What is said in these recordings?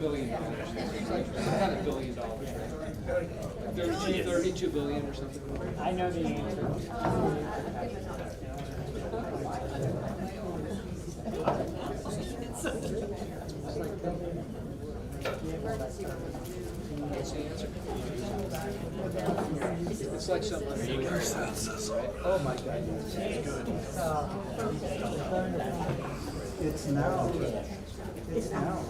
$1 billion. It's like some kind of $1 billion, right? 32 billion or something. I know the answer. What's the answer? It's like something. Oh my God. It's now. It's now.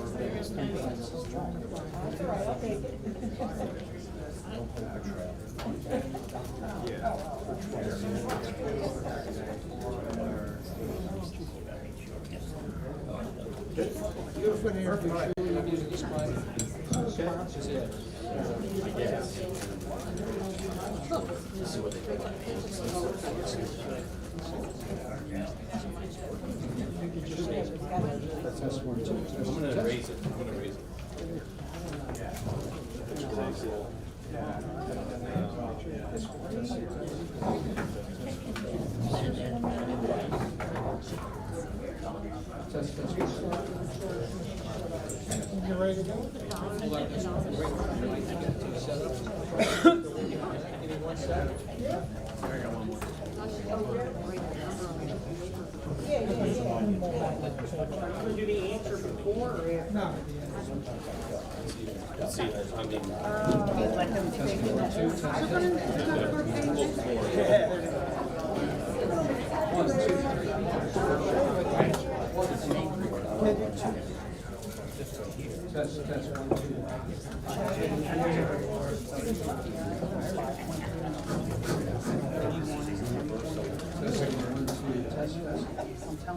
You're putting your I'm using this mic. Okay. This is it. I'm gonna raise it. You ready to go? Set up. Give me one second. Want to do the answer before or after? No. See, I mean, Let them think of that. One, two, three. That's 1, 2.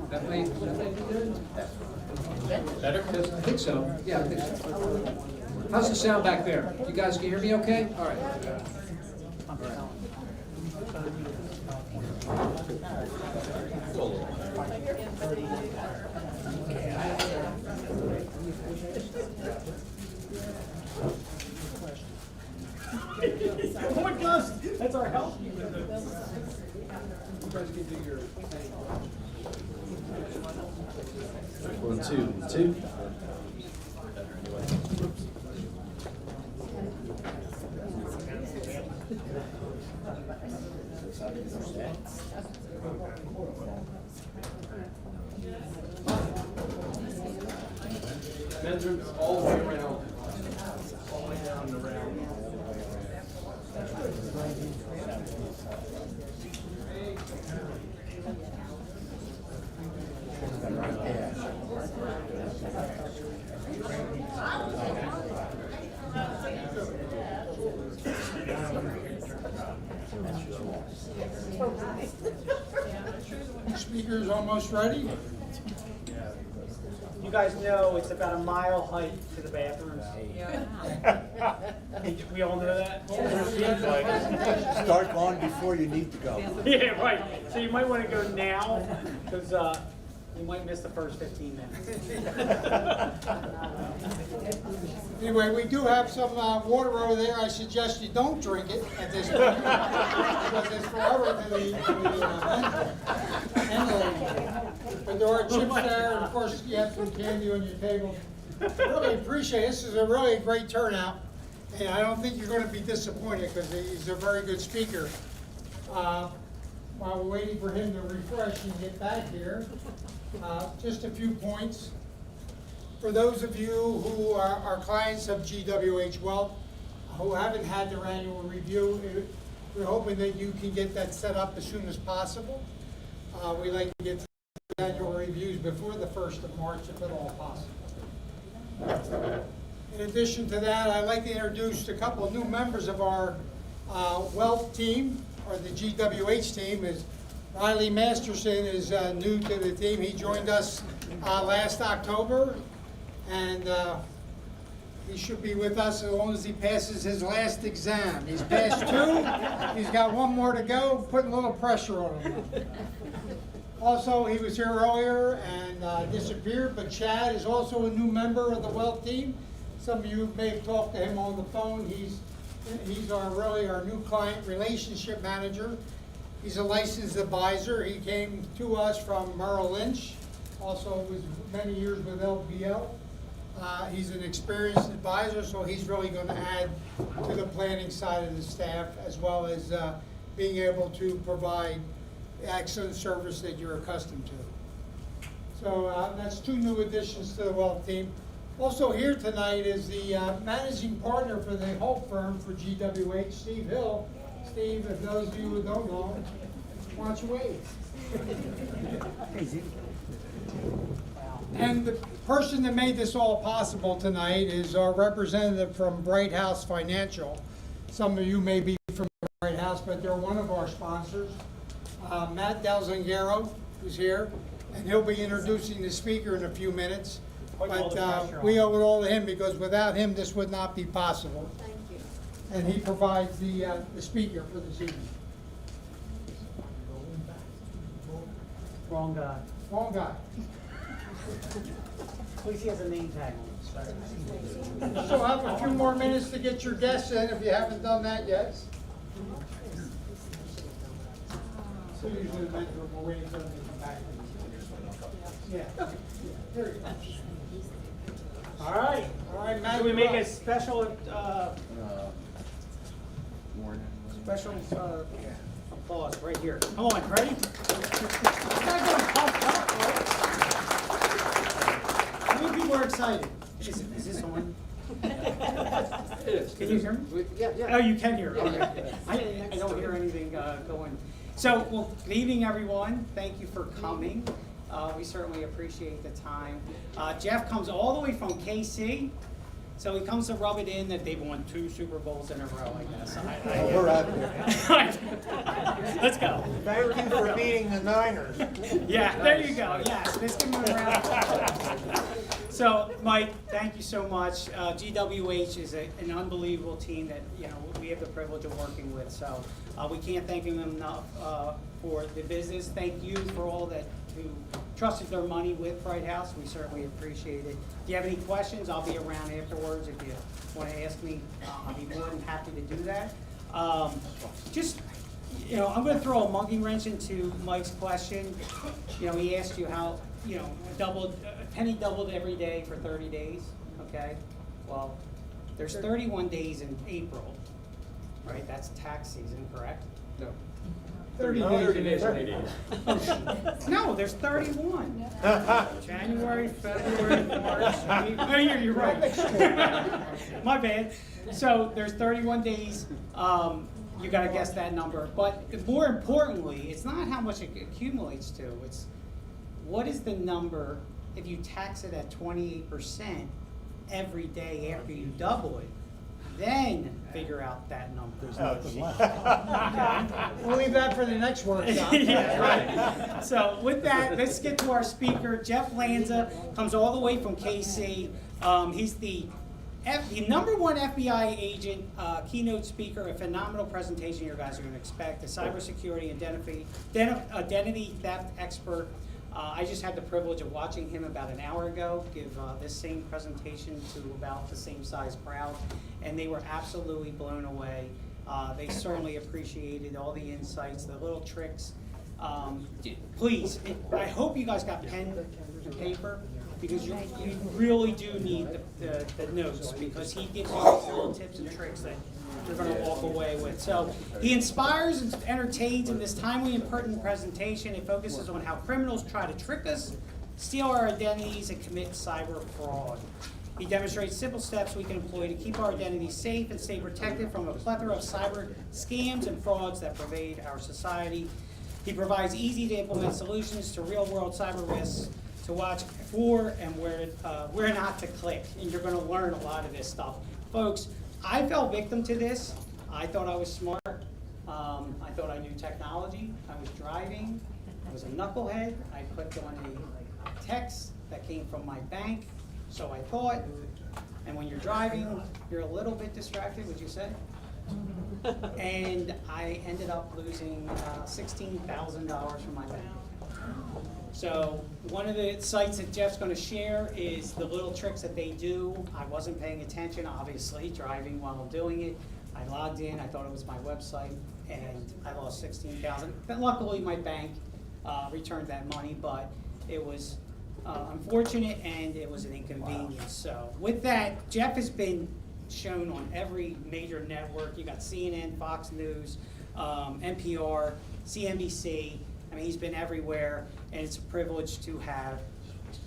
That may be good. better? I think so. Yeah, I think so. How's the sound back there? You guys can hear me okay? All right. Oh my gosh, that's our help. You guys can do your thing. 1, 2, 2. Men's room all the way around. All the way down and around. Speaker's almost ready. You guys know it's about a mile height to the bathrooms. We all know that? Start going before you need to go. Yeah, right. So you might want to go now, because you might miss the first 15 minutes. Anyway, we do have some water over there. I suggest you don't drink it at this point because it's forever to the end lane. But there are chips there, and of course you have some candy on your table. Really appreciate it. This is a really great turnout, and I don't think you're going to be disappointed because he's a very good speaker. While we're waiting for him to refresh and get back here, just a few points. For those of you who are clients of GWH Wealth, who haven't had their annual review, we're hoping that you can get that set up as soon as possible. We like to get the annual reviews before the 1st of March, if at all possible. In addition to that, I'd like to introduce a couple of new members of our wealth team, or the GWH team. Is Riley Masterson is new to the team. He joined us last October, and he should be with us as long as he passes his last exam. He's passed 2. He's got 1 more to go, putting a little pressure on him. Also, he was here earlier and disappeared, but Chad is also a new member of the wealth team. Some of you may have talked to him on the phone. He's our new client relationship manager. He's a licensed advisor. He came to us from Merrill Lynch. Also was many years with LPL. He's an experienced advisor, so he's really going to add to the planning side of the staff, as well as being able to provide excellent service that you're accustomed to. So that's two new additions to the wealth team. Also here tonight is the managing partner for the Holt firm for GWH, Steve Hill. Steve, if those of you who don't know, why don't you wave? And the person that made this all possible tonight is our representative from Bright House Financial. Some of you may be from Bright House, but they're one of our sponsors. Matt Del Zangaro, who's here, and he'll be introducing the speaker in a few minutes. But we owe it all to him, because without him, this would not be possible. Thank you. And he provides the speaker for this evening. Wrong guy. Wrong guy. At least he has a name tag on it. So have a few more minutes to get your guests in if you haven't done that yet. So usually the mentor will wait until they come back. Yeah. There you go. All right. All right, Matt. Should we make you're a up. special, special applause right here? Come on, ready? How many people are excited? Is this on? It is. Can you hear me? Yeah, yeah. Oh, you can hear, okay. I don't hear anything going. So, well, good evening, everyone. Thank you for coming. We certainly appreciate the time. Jeff comes all the way from KC, so he comes to rub it in that they've won 2 Super Bowls in a row, I guess. We're out here. Let's go. Thank you for beating the Niners. Yeah, there you go. Yes, let's give him a round of applause. So, Mike, thank you so much. GWH is an unbelievable team that we have the privilege of working with. So we can't thank them enough for the business. Thank you for all that who trusted their money with Bright House. We certainly appreciate it. If you have any questions, I'll be around afterwards. If you want to ask me, I'll be more than happy to do that. I'm going to throw a monkey wrench into Mike's question. He asked you how, a penny doubled every day for 30 days, okay? Well, there's 31 days in April, right? That's tax season, correct? No. 30 days. 30 days. No, there's 31. January, February, March. Oh, you're right. My bad. So there's 31 days. You got to guess that number. But more importantly, it's not how much it accumulates to. It's what is the number if you tax it at 28% every day after you double it. Then figure out that number. There's nothing left. We'll leave that for the next workshop. Yeah, right. So with that, let's get to our speaker. Jeff Lanza comes all the way from KC. He's the #1 FBI agent, keynote speaker, a phenomenal presentation you guys are going to expect, a cybersecurity identity theft expert. I just had the privilege of watching him about an hour ago give this same presentation to about the same size crowd, and they were absolutely blown away. They certainly appreciated all the insights, the little tricks. Please, I hope you guys got pen and paper, because you really do need the notes, because he gives you these little tips and tricks that you're going to walk away with. So he inspires and entertains in this timely and pertinent presentation. It focuses on how criminals try to trick us, steal our identities, and commit cyber fraud. He demonstrates simple steps we can employ to keep our identities safe and stay protected from a plethora of cyber scams and frauds that pervade our society. He provides easy to implement solutions to real-world cyber risks to watch for and where not to click. And you're going to learn a lot of this stuff. Folks, I fell victim to this. I thought I was smart. I thought I knew technology. I was driving. I was a knucklehead. I clicked on a text that came from my bank, so I thought. And when you're driving, you're a little bit distracted, would you say? And I ended up losing $16,000 from my bank. So one of the sites that Jeff's going to share is the little tricks that they do. I wasn't paying attention, obviously, driving while doing it. I logged in, I thought it was my website, and I lost $16,000. But luckily, my bank returned that money, but it was unfortunate and it was an inconvenience. So with that, Jeff has been shown on every major network. You got CNN, Fox News, NPR, CNBC. I mean, he's been everywhere, and it's a privilege to have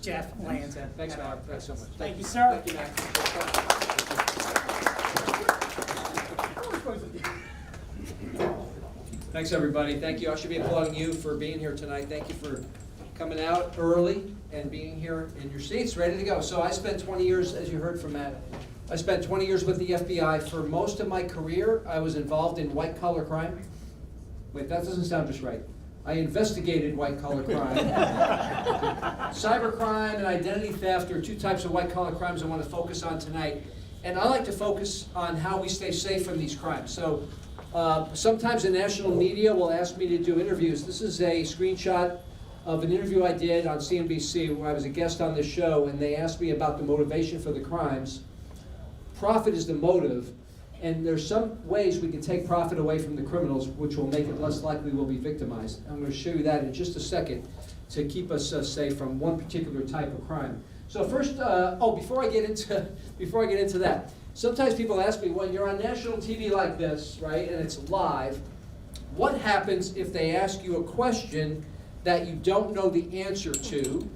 Jeff Lanza. Thanks, at our Matt. Thanks so much. Thank you, sir. Thank you, Matt. Thanks, everybody. Thank you. I should be applauding you for being here tonight. Thank you for coming out early and being here in your seats, ready to go. So I spent 20 years, as you heard from Matt, I spent 20 years with the FBI. For most of my career, I was involved in white-collar crime. Wait, that doesn't sound just right. I investigated white-collar crime. Cybercrime and identity theft are two types of white-collar crimes I want to focus on tonight. And I like to focus on how we stay safe from these crimes. So sometimes the national media will ask me to do interviews. This is a screenshot of an interview I did on CNBC where I was a guest on this show, and they asked me about the motivation for the crimes. Profit is the motive, and there's some ways we can take profit away from the criminals, which will make it less likely we'll be victimized. I'm going to show you that in just a second to keep us safe from one particular type of crime. So first, before I get into that, sometimes people ask me, when you're on national TV like this, right, and it's live, what happens if they ask you a question that you don't know the answer to?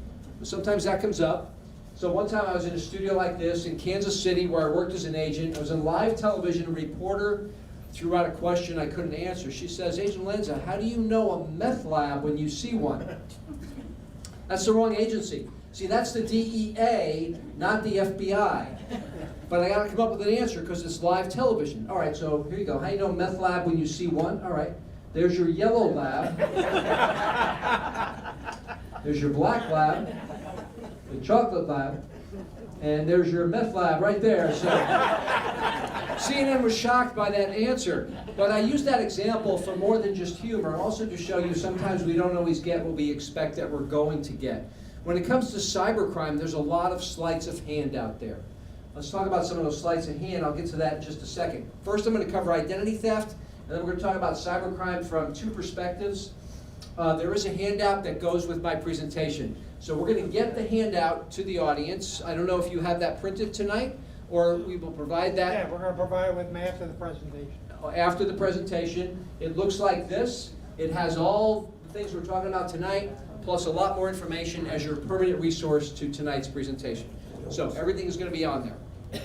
Sometimes that comes up. So one time I was in a studio like this in Kansas City where I worked as an agent. I was on live television. A reporter threw out a question I couldn't answer. She says, "Agent Lanza, how do you know a meth lab when you see one?" That's the wrong agency. See, that's the DEA, not the FBI. But I got to come up with an answer because it's live television. All right, so here you go. How do you know a meth lab when you see one? All right, there's your yellow lab. There's your black lab. The chocolate lab, and there's your meth lab right there. So CNN was shocked by that answer. But I use that example for more than just humor, also to show you sometimes we don't always get what we expect that we're going to get. When it comes to cybercrime, there's a lot of sleights of hand out there. Let's talk about some of those sleights of hand. I'll get to that in just a second. First, I'm going to cover identity theft, and then we're going to talk about cybercrime from two perspectives. There is a handout that goes with my presentation. So we're going to get the handout to the audience. I don't know if you have that printed tonight, or we will provide that. Yeah, we're going to provide it with me after the presentation. After the presentation. It looks like this. It has all the things we're talking about tonight, plus a lot more information as your permanent resource to tonight's presentation. So everything is going to be on there.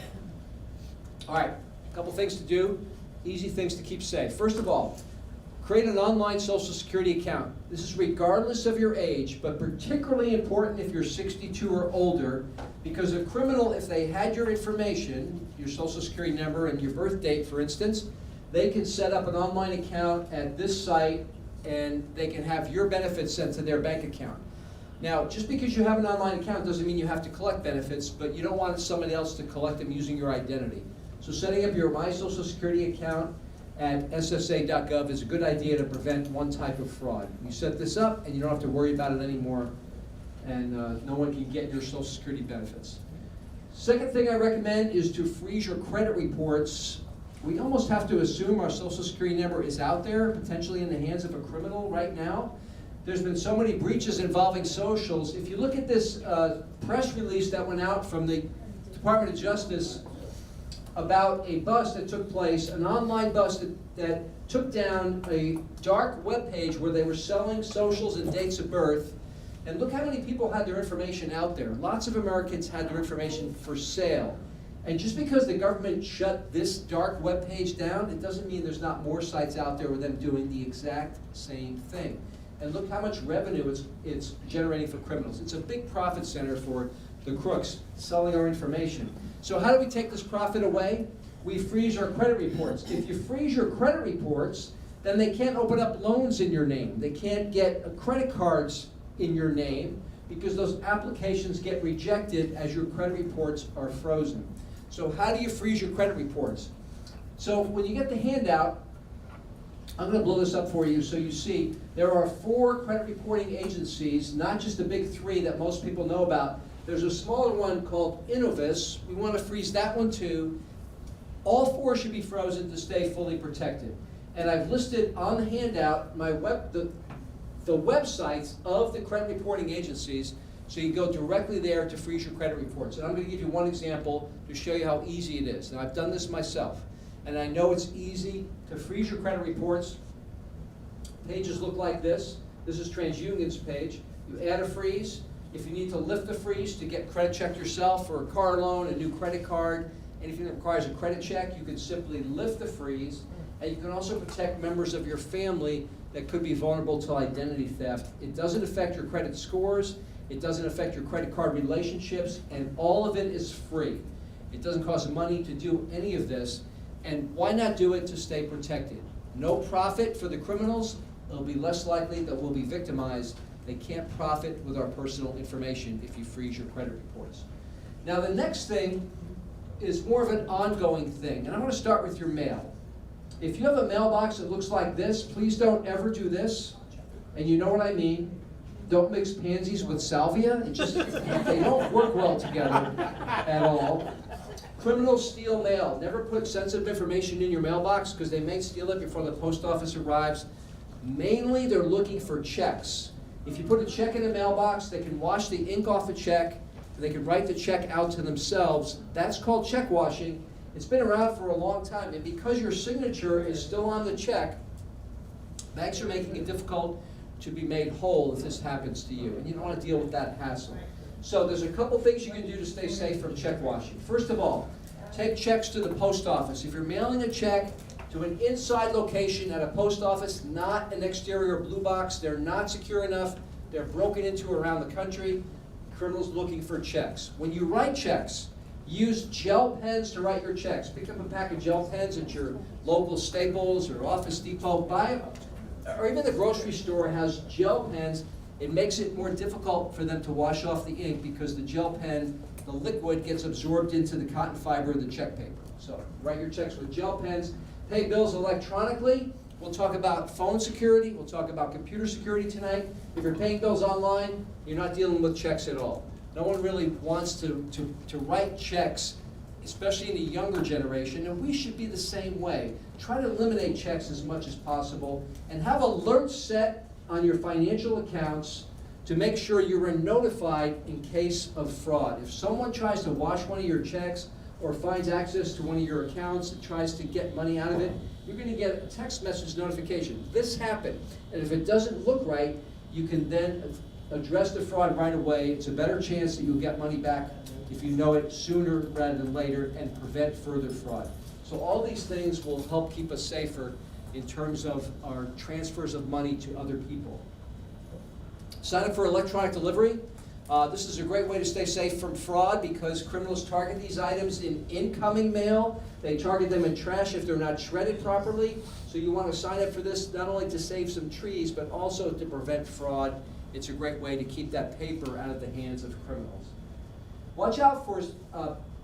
All right, a couple things to do, easy things to keep safe. First of all, create an online Social Security account. This is regardless of your age, but particularly important if you're 62 or older, because a criminal, if they had your information, your Social Security number and your birth date, for instance, they can set up an online account at this site and they can have your benefits sent to their bank account. Now, just because you have an online account doesn't mean you have to collect benefits, but you don't want somebody else to collect them using your identity. So setting up your My Social Security account at SSA.gov is a good idea to prevent one type of fraud. You set this up and you don't have to worry about it anymore, and no one can get your Social Security benefits. Second thing I recommend is to freeze your credit reports. We almost have to assume our Social Security number is out there, potentially in the hands of a criminal right now. There's been so many breaches involving socials. If you look at this press release that went out from the Department of Justice about a bust that took place, an online bust that took down a dark web page where they were selling socials and dates of birth. And look how many people had their information out there. Lots of Americans had their information for sale. And just because the government shut this dark web page down, it doesn't mean there's not more sites out there with them doing the exact same thing. And look how much revenue it's generating for criminals. It's a big profit center for the crooks selling our information. So how do we take this profit away? We freeze our credit reports. If you freeze your credit reports, then they can't open up loans in your name. They can't get credit cards in your name because those applications get rejected as your credit reports are frozen. So how do you freeze your credit reports? So when you get the handout, I'm going to blow this up for you so you see there are 4 credit reporting agencies, not just the big 3 that most people know about. There's a smaller one called Innovis. We want to freeze that one too. All 4 should be frozen to stay fully protected. And I've listed on the handout the websites of the credit reporting agencies. So you go directly there to freeze your credit reports. And I'm going to give you one example to show you how easy it is. And I've done this myself. And I know it's easy to freeze your credit reports. Pages look like this. This is TransUnion's page. You add a freeze. If you need to lift the freeze to get credit checked yourself for a car loan, a new credit card, anything that requires a credit check, you can simply lift the freeze. And you can also protect members of your family that could be vulnerable to identity theft. It doesn't affect your credit scores. It doesn't affect your credit card relationships. And all of it is free. It doesn't cost money to do any of this. And why not do it to stay protected? No profit for the criminals. It'll be less likely that we'll be victimized. They can't profit with our personal information if you freeze your credit reports. Now the next thing is more of an ongoing thing, and I'm going to start with your mail. If you have a mailbox that looks like this, please don't ever do this. And you know what I mean. Don't mix pansies with salvia. It just, they don't work well together at all. Criminals steal mail. Never put sensitive information in your mailbox because they may steal it before the post office arrives. Mainly, they're looking for checks. If you put a check in a mailbox, they can wash the ink off a check, and they can write the check out to themselves. That's called check washing. It's been around for a long time, and because your signature is still on the check, banks are making it difficult to be made whole if this happens to you, and you don't want to deal with that hassle. So there's a couple things you can do to stay safe from check washing. First of all, take checks to the post office. If you're mailing a check to an inside location at a post office, not an exterior blue box, they're not secure enough, they're broken into around the country, criminals looking for checks. When you write checks, use gel pens to write your checks. Pick up a pack of gel pens at your local Staples or Office Depot. Buy, or even the grocery store has gel pens. It makes it more difficult for them to wash off the ink because the gel pen, the liquid gets absorbed into the cotton fiber of the check paper. So write your checks with gel pens. Pay bills electronically. We'll talk about phone security. We'll talk about computer security tonight. If you're paying bills online, you're not dealing with checks at all. No one really wants to write checks, especially in the younger generation, and we should be the same way. Try to eliminate checks as much as possible and have alerts set on your financial accounts to make sure you're notified in case of fraud. If someone tries to wash one of your checks or finds access to one of your accounts and tries to get money out of it, you're going to get a text message notification. This happened. And if it doesn't look right, you can then address the fraud right away. It's a better chance that you'll get money back if you know it sooner rather than later and prevent further fraud. So all these things will help keep us safer in terms of our transfers of money to other people. Sign up for electronic delivery. This is a great way to stay safe from fraud because criminals target these items in incoming mail. They target them in trash if they're not shredded properly. So you want to sign up for this not only to save some trees, but also to prevent fraud. It's a great way to keep that paper out of the hands of criminals. Watch out for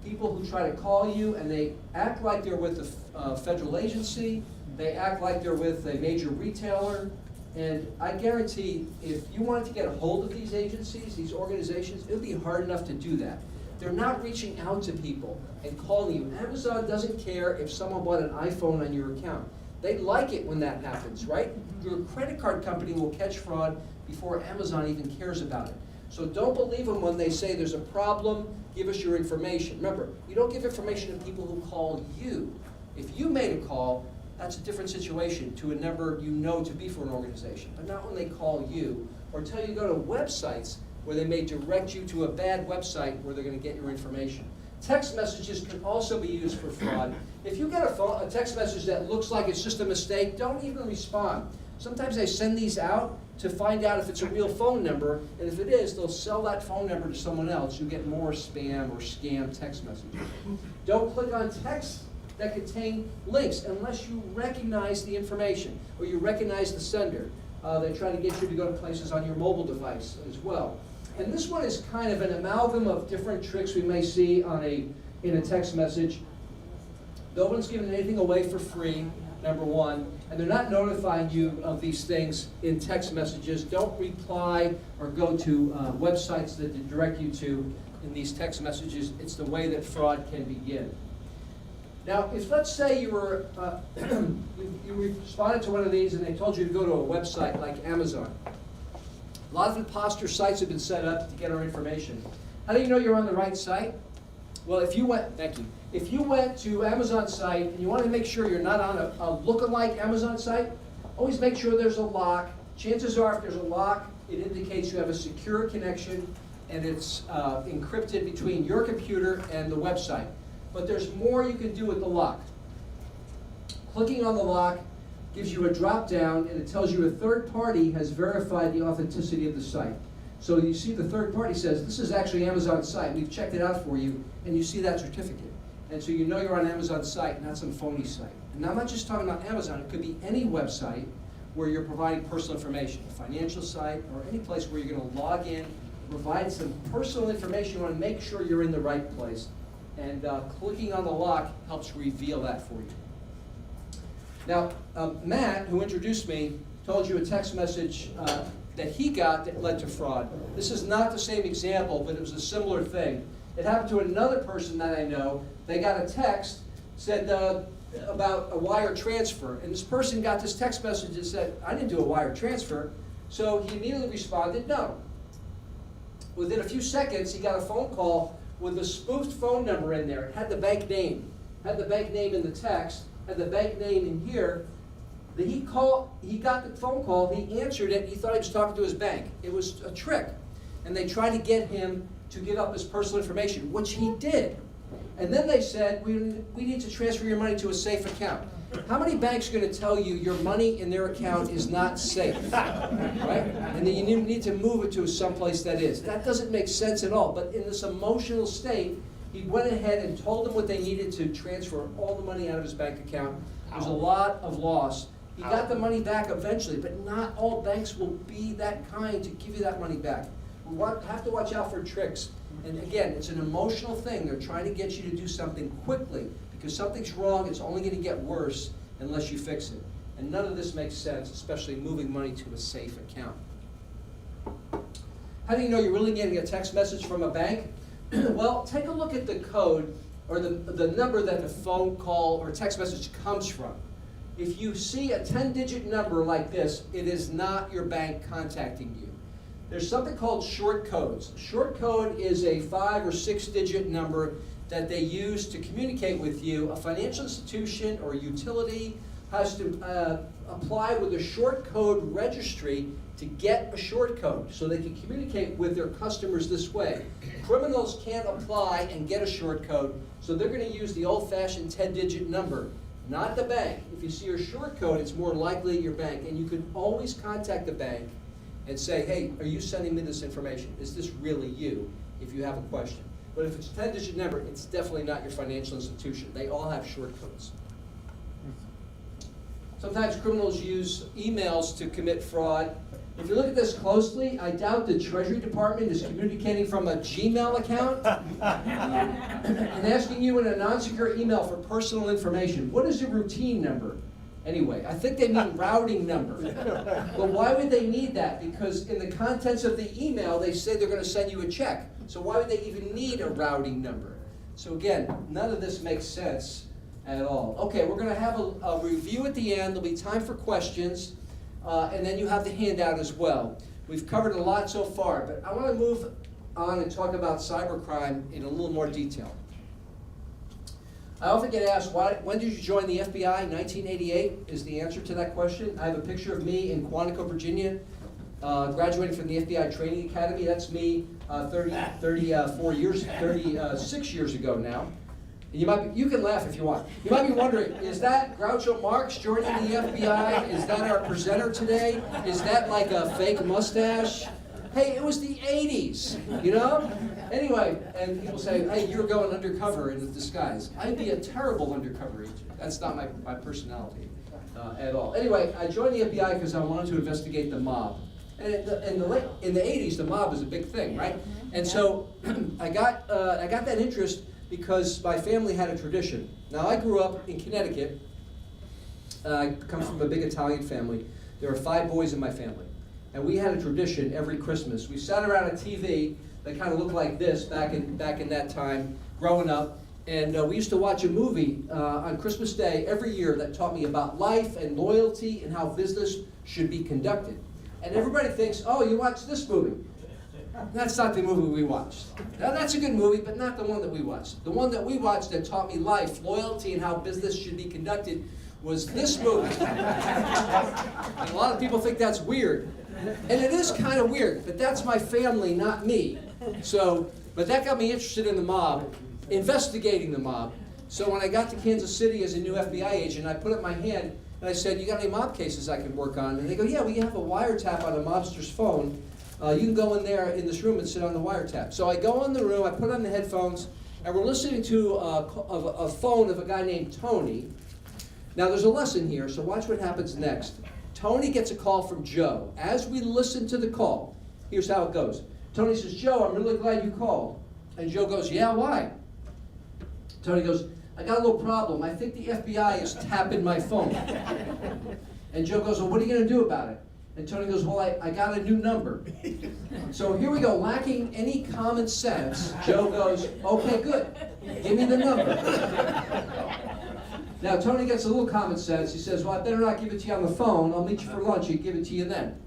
people who try to call you and they act like they're with a federal agency. They act like they're with a major retailer. And I guarantee if you wanted to get a hold of these agencies, these organizations, it would be hard enough to do that. They're not reaching out to people and calling you. Amazon doesn't care if someone bought an iPhone on your account. They like it when that happens, right? Your credit card company will catch fraud before Amazon even cares about it. So don't believe them when they say there's a problem, give us your information. Remember, you don't give information to people who call you. If you made a call, that's a different situation to a number you know to be for an organization, but not when they call you or tell you to go to websites where they may direct you to a bad website where they're going to get your information. Text messages can also be used for fraud. If you get a text message that looks like it's just a mistake, don't even respond. Sometimes they send these out to find out if it's a real phone number, and if it is, they'll sell that phone number to someone else. You get more spam or scam text messages. Don't click on texts that contain links unless you recognize the information or you recognize the sender. They try to get you to go to places on your mobile device as well. And this one is kind of an amalgam of different tricks we may see in a text message. No one's giving anything away for free, number one, and they're not notifying you of these things in text messages. Don't reply or go to websites that they direct you to in these text messages. It's the way that fraud can begin. Now, if let's say you were you responded to one of these and they told you to go to a website like Amazon. A lot of imposter sites have been set up to get our information. How do you know you're on the right site? Well, if you went, thank you. If you went to Amazon site and you want to make sure you're not on a lookalike Amazon site, always make sure there's a lock. Chances are if there's a lock, it indicates you have a secure connection and it's encrypted between your computer and the website. But there's more you can do with the lock. Clicking on the lock gives you a drop down and it tells you a third party has verified the authenticity of the site. So you see the third party says, this is actually Amazon's site, we've checked it out for you, and you see that certificate. And so you know you're on Amazon's site, not some phony site. And I'm not just talking about Amazon, it could be any website where you're providing personal information, a financial site, or any place where you're gonna log in, provide some personal information, you wanna make sure you're in the right place. And clicking on the lock helps reveal that for you. Now, Matt, who introduced me, told you a text message that he got that led to fraud. This is not the same example, but it was a similar thing. It happened to another person that I know. They got a text, said about a wire transfer, and this person got this text message that said, I didn't do a wire transfer, so he immediately responded, no. Within a few seconds, he got a phone call with a spoofed phone number in there. It had the bank name. Had the bank name in the text, had the bank name in here. He got the phone call, he answered it, he thought he was talking to his bank. It was a trick. And they tried to get him to give up his personal information, which he did. And then they said, we need to transfer your money to a safe account. How many banks are going to tell you your money in their account is not safe, right? And then you need to move it to someplace that is. That doesn't make sense at all. But in this emotional state, he went ahead and told them what they needed to transfer all the money out of his bank account. There was a lot of loss. He got the money back eventually, but not all banks will be that kind to give you that money back. We have to watch out for tricks. And again, it's an emotional thing. They're trying to get you to do something quickly because something's wrong. It's only going to get worse unless you fix it. And none of this makes sense, especially moving money to a safe account. How do you know you're really getting a text message from a bank? Well, take a look at the code or the number that the phone call or text message comes from. If you see a 10-digit number like this, it is not your bank contacting you. There's something called short codes. Short code is a 5 or 6-digit number that they use to communicate with you. A financial institution or utility has to apply with a short code registry to get a short code so they can communicate with their customers this way. Criminals can't apply and get a short code, so they're going to use the old-fashioned 10-digit number, not the bank. If you see your short code, it's more likely your bank, and you can always contact the bank and say, hey, are you sending me this information? Is this really you, if you have a question? But if it's a 10-digit number, it's definitely not your financial institution. They all have short codes. Sometimes criminals use emails to commit fraud. If you look at this closely, I doubt the Treasury Department is communicating from a Gmail account and asking you in a non-secure email for personal information. What is your routine number? Anyway, I think they mean routing number. But why would they need that? Because in the contents of the email, they say they're going to send you a check. So why would they even need a routing number? So again, none of this makes sense at all. Okay, we're going to have a review at the end. There'll be time for questions. And then you have the handout as well. We've covered a lot so far, but I want to move on and talk about cybercrime in a little more detail. I often get asked, when did you join the FBI? 1988 is the answer to that question. I have a picture of me in Quantico, Virginia, graduating from the FBI Training Academy. That's me 36 years ago now. And you can laugh if you want. You might be wondering, is that Groucho Marx joining the FBI? Is that our presenter today? Is that like a fake mustache? Hey, it was the 80s, you know? Anyway, and people say, hey, you're going undercover in a disguise. I'd be a terrible undercover agent. That's not my personality at all. Anyway, I joined the FBI because I wanted to investigate the mob. And in the 80s, the mob was a big thing, right? And so I got that interest because my family had a tradition. Now, I grew up in Connecticut. I come from a big Italian family. There are 5 boys in my family. And we had a tradition every Christmas. We sat around a TV that kind of looked like this back in that time, growing up. And we used to watch a movie on Christmas Day every year that taught me about life and loyalty and how business should be conducted. And everybody thinks, oh, you watched this movie. That's not the movie we watched. Now, that's a good movie, but not the one that we watched. The one that we watched that taught me life, loyalty, and how business should be conducted was this movie. And a lot of people think that's weird. And it is kind of weird, but that's my family, not me. So, but that got me interested in the mob, investigating the mob. So when I got to Kansas City as a new FBI agent, I put up my hand and I said, you got any mob cases I can work on? And they go, yeah, we have a wiretap on a mobster's phone. You can go in there in this room and sit on the wiretap. So I go in the room, I put on the headphones, and we're listening to a phone of a guy named Tony. Now there's a lesson here, so watch what happens next. Tony gets a call from Joe. As we listen to the call, here's how it goes. Tony says, Joe, I'm really glad you called. And Joe goes, yeah, why? Tony goes, I got a little problem. I think the FBI is tapping my phone. And Joe goes, well, what are you going to do about it? And Tony goes, well, I got a new number. So here we go, lacking any common sense, Joe goes, okay, good, give me the number. Now Tony gets a little common sense. He says, well, I better not give it to you on the phone. I'll meet you for lunch and give it to you then.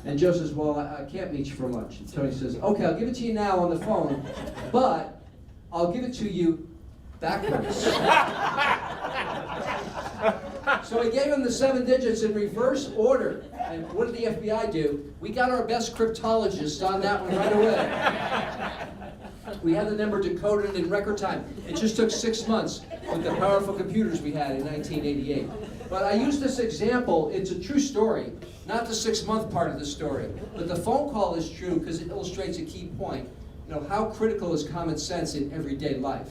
And Joe says, well, I can't meet you for lunch. And Tony says, okay, I'll give it to you now on the phone, but I'll give it to you backwards. So he gave him the 7 digits in reverse order. And what did the FBI do? We got our best cryptologist on that one right away. We had the number decoded in record time. It just took 6 months with the powerful computers we had in 1988. But I use this example, it's a true story, not the 6-month part of the story. But the phone call is true because it illustrates a key point. You know, how critical is common sense in everyday life?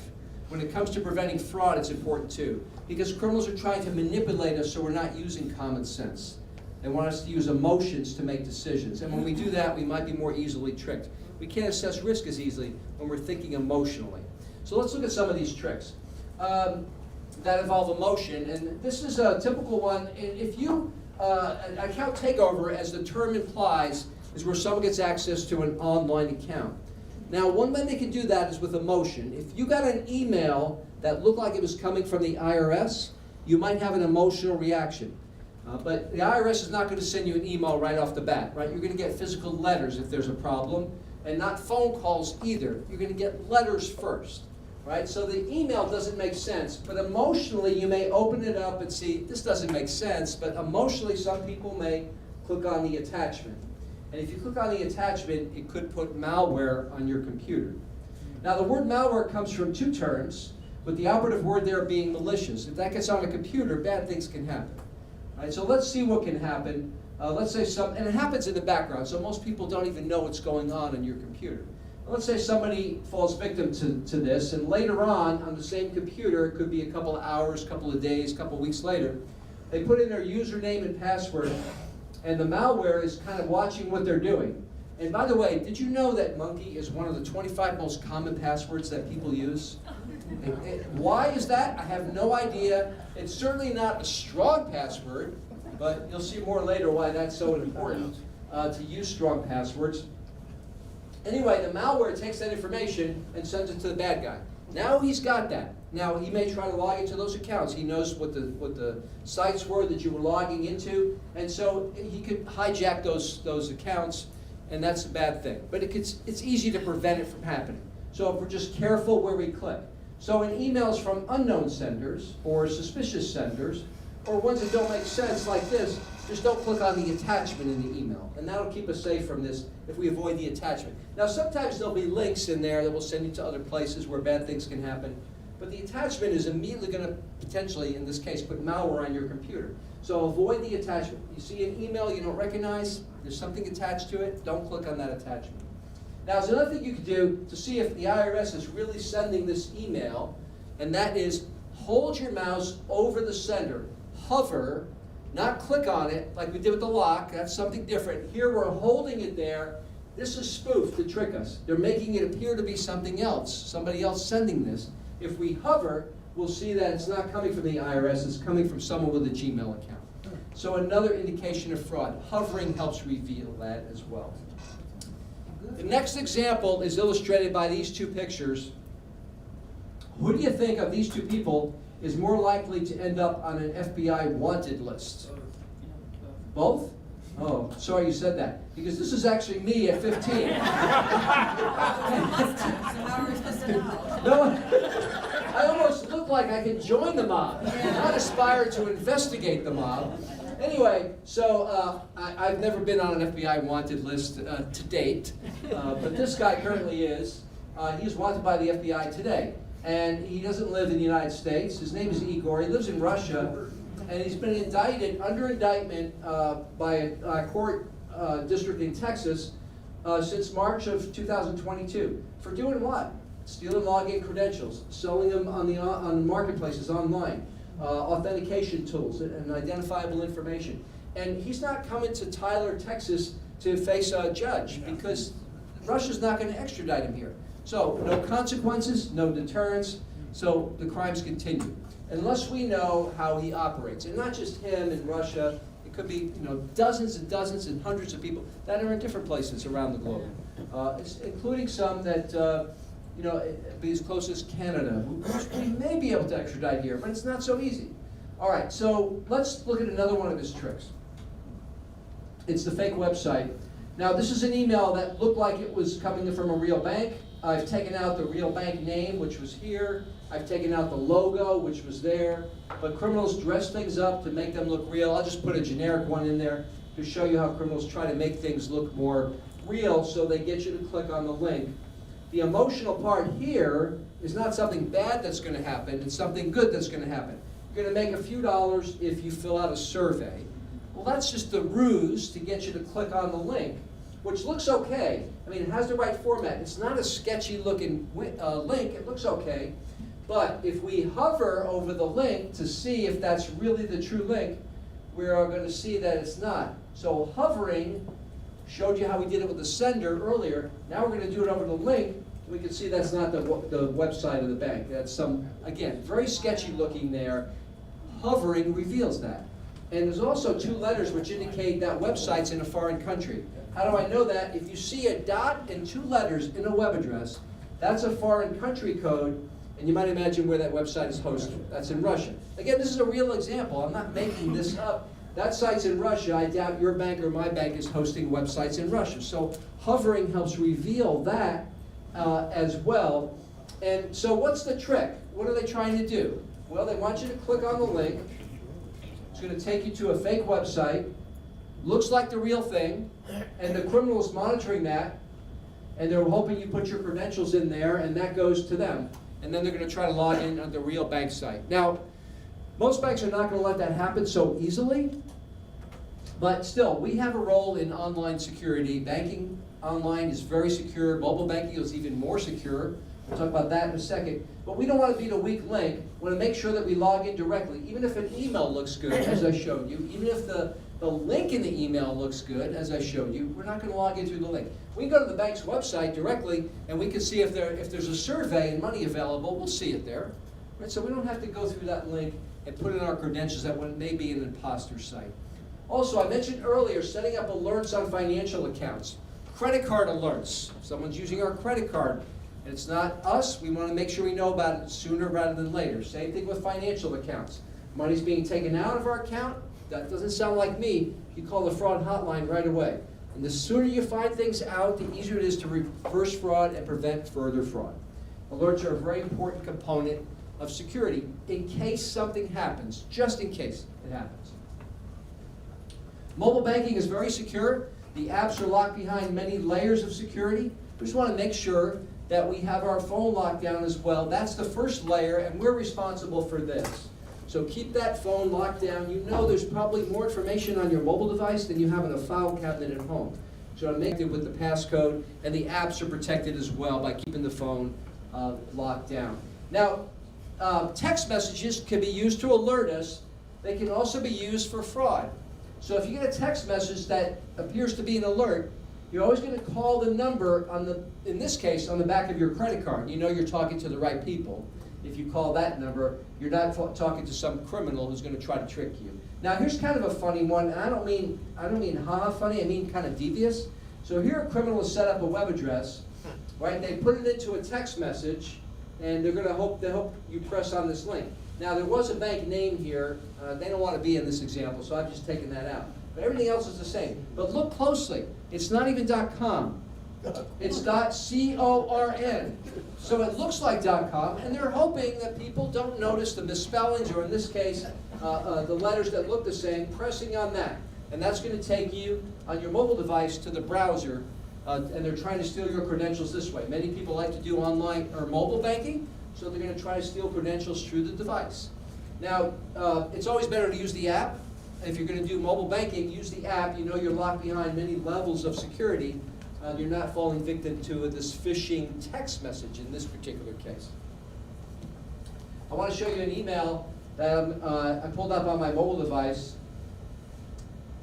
When it comes to preventing fraud, it's important too. Because criminals are trying to manipulate us so we're not using common sense. They want us to use emotions to make decisions. And when we do that, we might be more easily tricked. We can't assess risk as easily when we're thinking emotionally. So let's look at some of these tricks that involve emotion. And this is a typical one. If you, an account takeover, as the term implies, is where someone gets access to an online account. Now, one way they can do that is with emotion. If you got an email that looked like it was coming from the IRS, you might have an emotional reaction. But the IRS is not going to send you an email right off the bat, right? You're going to get physical letters if there's a problem, and not phone calls either. You're going to get letters first, right? So the email doesn't make sense, but emotionally you may open it up and see, this doesn't make sense, but emotionally some people may click on the attachment. And if you click on the attachment, it could put malware on your computer. Now the word malware comes from 2 terms, with the operative word there being malicious. If that gets on a computer, bad things can happen. Right, so let's see what can happen. Let's say and it happens in the background, so most people don't even know what's going on your computer. Let's say somebody falls victim to this, and later on the same computer, it could be a couple of hours, couple of days, couple of weeks later, they put in their username and password, and the malware is kind of watching what they're doing. And by the way, did you know that Monkey is one of the 25 most common passwords that people use? Why is that? I have no idea. It's certainly not a strong password, but you'll see more later why that's so important to use strong passwords. Anyway, the malware takes that information and sends it to the bad guy. Now he's got that. Now he may try to log into those accounts. He knows what the sites were that you were logging into, and so he could hijack those accounts, and that's a bad thing. But it's easy to prevent it from happening. So if we're just careful where we click. So in emails from unknown senders or suspicious senders, or ones that don't make sense like this, just don't click on the attachment in the email. And that'll keep us safe from this if we avoid the attachment. Now sometimes there'll be links in there that will send you to other places where bad things can happen. But the attachment is immediately going to potentially, in this case, put malware on your computer. So avoid the attachment. You see an email you don't recognize, there's something attached to it, don't click on that attachment. Now, there's another thing you can do to see if the IRS is really sending this email, and that is hold your mouse over the sender. Hover, not click on it like we did with the lock. That's something different. Here we're holding it there. This is spoof to trick us. They're making it appear to be something else, somebody else sending this. If we hover, we'll see that it's not coming from the IRS, it's coming from someone with a Gmail account. So another indication of fraud. Hovering helps reveal that as well. The next example is illustrated by these 2 pictures. Who do you think of these 2 people is more likely to end up on an FBI wanted list? Both? Oh, sorry you said that, because this is actually me at 15. No, I almost look like I could join the mob, not aspire to investigate the mob. Anyway, so I've never been on an FBI wanted list to date, but this guy currently is. He's wanted by the FBI today, and he doesn't live in the United States. His name is Igor. He lives in Russia, and he's been indicted, under indictment by a court district in Texas since March of 2022. For doing what? Stealing login credentials, selling them on marketplaces online, authentication tools, and identifiable information. And he's not coming to Tyler, Texas to face a judge because Russia's not going to extradite him here. So no consequences, no deterrence, so the crimes continue. Unless we know how he operates, and not just him in Russia, it could be dozens and dozens and hundreds of people that are in different places around the globe, including some that be as close as Canada, which we may be able to extradite here, but it's not so easy. All right, so let's look at another one of his tricks. It's the fake website. Now, this is an email that looked like it was coming from a real bank. I've taken out the real bank name, which was here. I've taken out the logo, which was there. But criminals dress things up to make them look real. I'll just put a generic one in there to show you how criminals try to make things look more real so they get you to click on the link. The emotional part here is not something bad that's going to happen. It's something good that's going to happen. You're going to make a few dollars if you fill out a survey. Well, that's just the ruse to get you to click on the link, which looks okay. I mean, it has the right format. It's not a sketchy looking link. It looks okay. But if we hover over the link to see if that's really the true link, we are going to see that it's not. So hovering showed you how we did it with the sender earlier. Now we're going to do it over the link. We can see that's not the website of the bank. That's some, again, very sketchy looking there. Hovering reveals that. And there's also two letters which indicate that website's in a foreign country. How do I know that? If you see a dot and two letters in a web address, that's a foreign country code, and you might imagine where that website is hosted. That's in Russia. Again, this is a real example. I'm not making this up. That site's in Russia. I doubt your bank or my bank is hosting websites in Russia. So hovering helps reveal that as well. And so what's the trick? What are they trying to do? Well, they want you to click on the link. It's going to take you to a fake website. Looks like the real thing. And the criminal is monitoring that. And they're hoping you put your credentials in there, and that goes to them. And then they're going to try to log in on the real bank site. Now, most banks are not going to let that happen so easily. But still, we have a role in online security. Banking online is very secure. Mobile banking is even more secure. We'll talk about that in a second. But we don't want to be the weak link. We want to make sure that we log in directly. Even if an email looks good, as I showed you, even if the link in the email looks good, as I showed you, we're not going to log in through the link. We can go to the bank's website directly, and we can see if there's a survey and money available. We'll see it there. Right? So we don't have to go through that link and put in our credentials that may be an imposter site. Also, I mentioned earlier setting up alerts on financial accounts. Credit card alerts. If someone's using our credit card and it's not us, we want to make sure we know about it sooner rather than later. Same thing with financial accounts. Money's being taken out of our account. That doesn't sound like me. You call the fraud hotline right away. And the sooner you find things out, the easier it is to reverse fraud and prevent further fraud. Alerts are a very important component of security in case something happens, just in case it happens. Mobile banking is very secure. The apps are locked behind many layers of security. We just want to make sure that we have our phone locked down as well. That's the first layer, and we're responsible for this. So keep that phone locked down. You know there's probably more information on your mobile device than you have in a file cabinet at home. So make it with the passcode, and the apps are protected as well by keeping the phone locked down. Now, text messages can be used to alert us. They can also be used for fraud. So if you get a text message that appears to be an alert, you're always going to call the number in this case, on the back of your credit card. You know you're talking to the right people. If you call that number, you're not talking to some criminal who's going to try to trick you. Now here's kind of a funny one, and I don't mean haha funny, I mean kind of devious. So here a criminal has set up a web address, right? They put it into a text message, and they hope you press on this link. Now there was a bank name here. They don't want to be in this example, so I've just taken that out. but everything else is the same. But look closely, it's not even .com. It's .corn. So it looks like .com, and they're hoping that people don't notice the misspellings, or in this case, the letters that look the same, pressing on that. And that's going to take you on your mobile device to the browser, and they're trying to steal your credentials this way. Many people like to do online or mobile banking, so they're going to try to steal credentials through the device. Now, it's always better to use the app. If you're going to do mobile banking, use the app. You know you're locked behind many levels of security. You're not falling victim to this phishing text message in this particular case. I want to show you an email that I pulled up on my mobile device,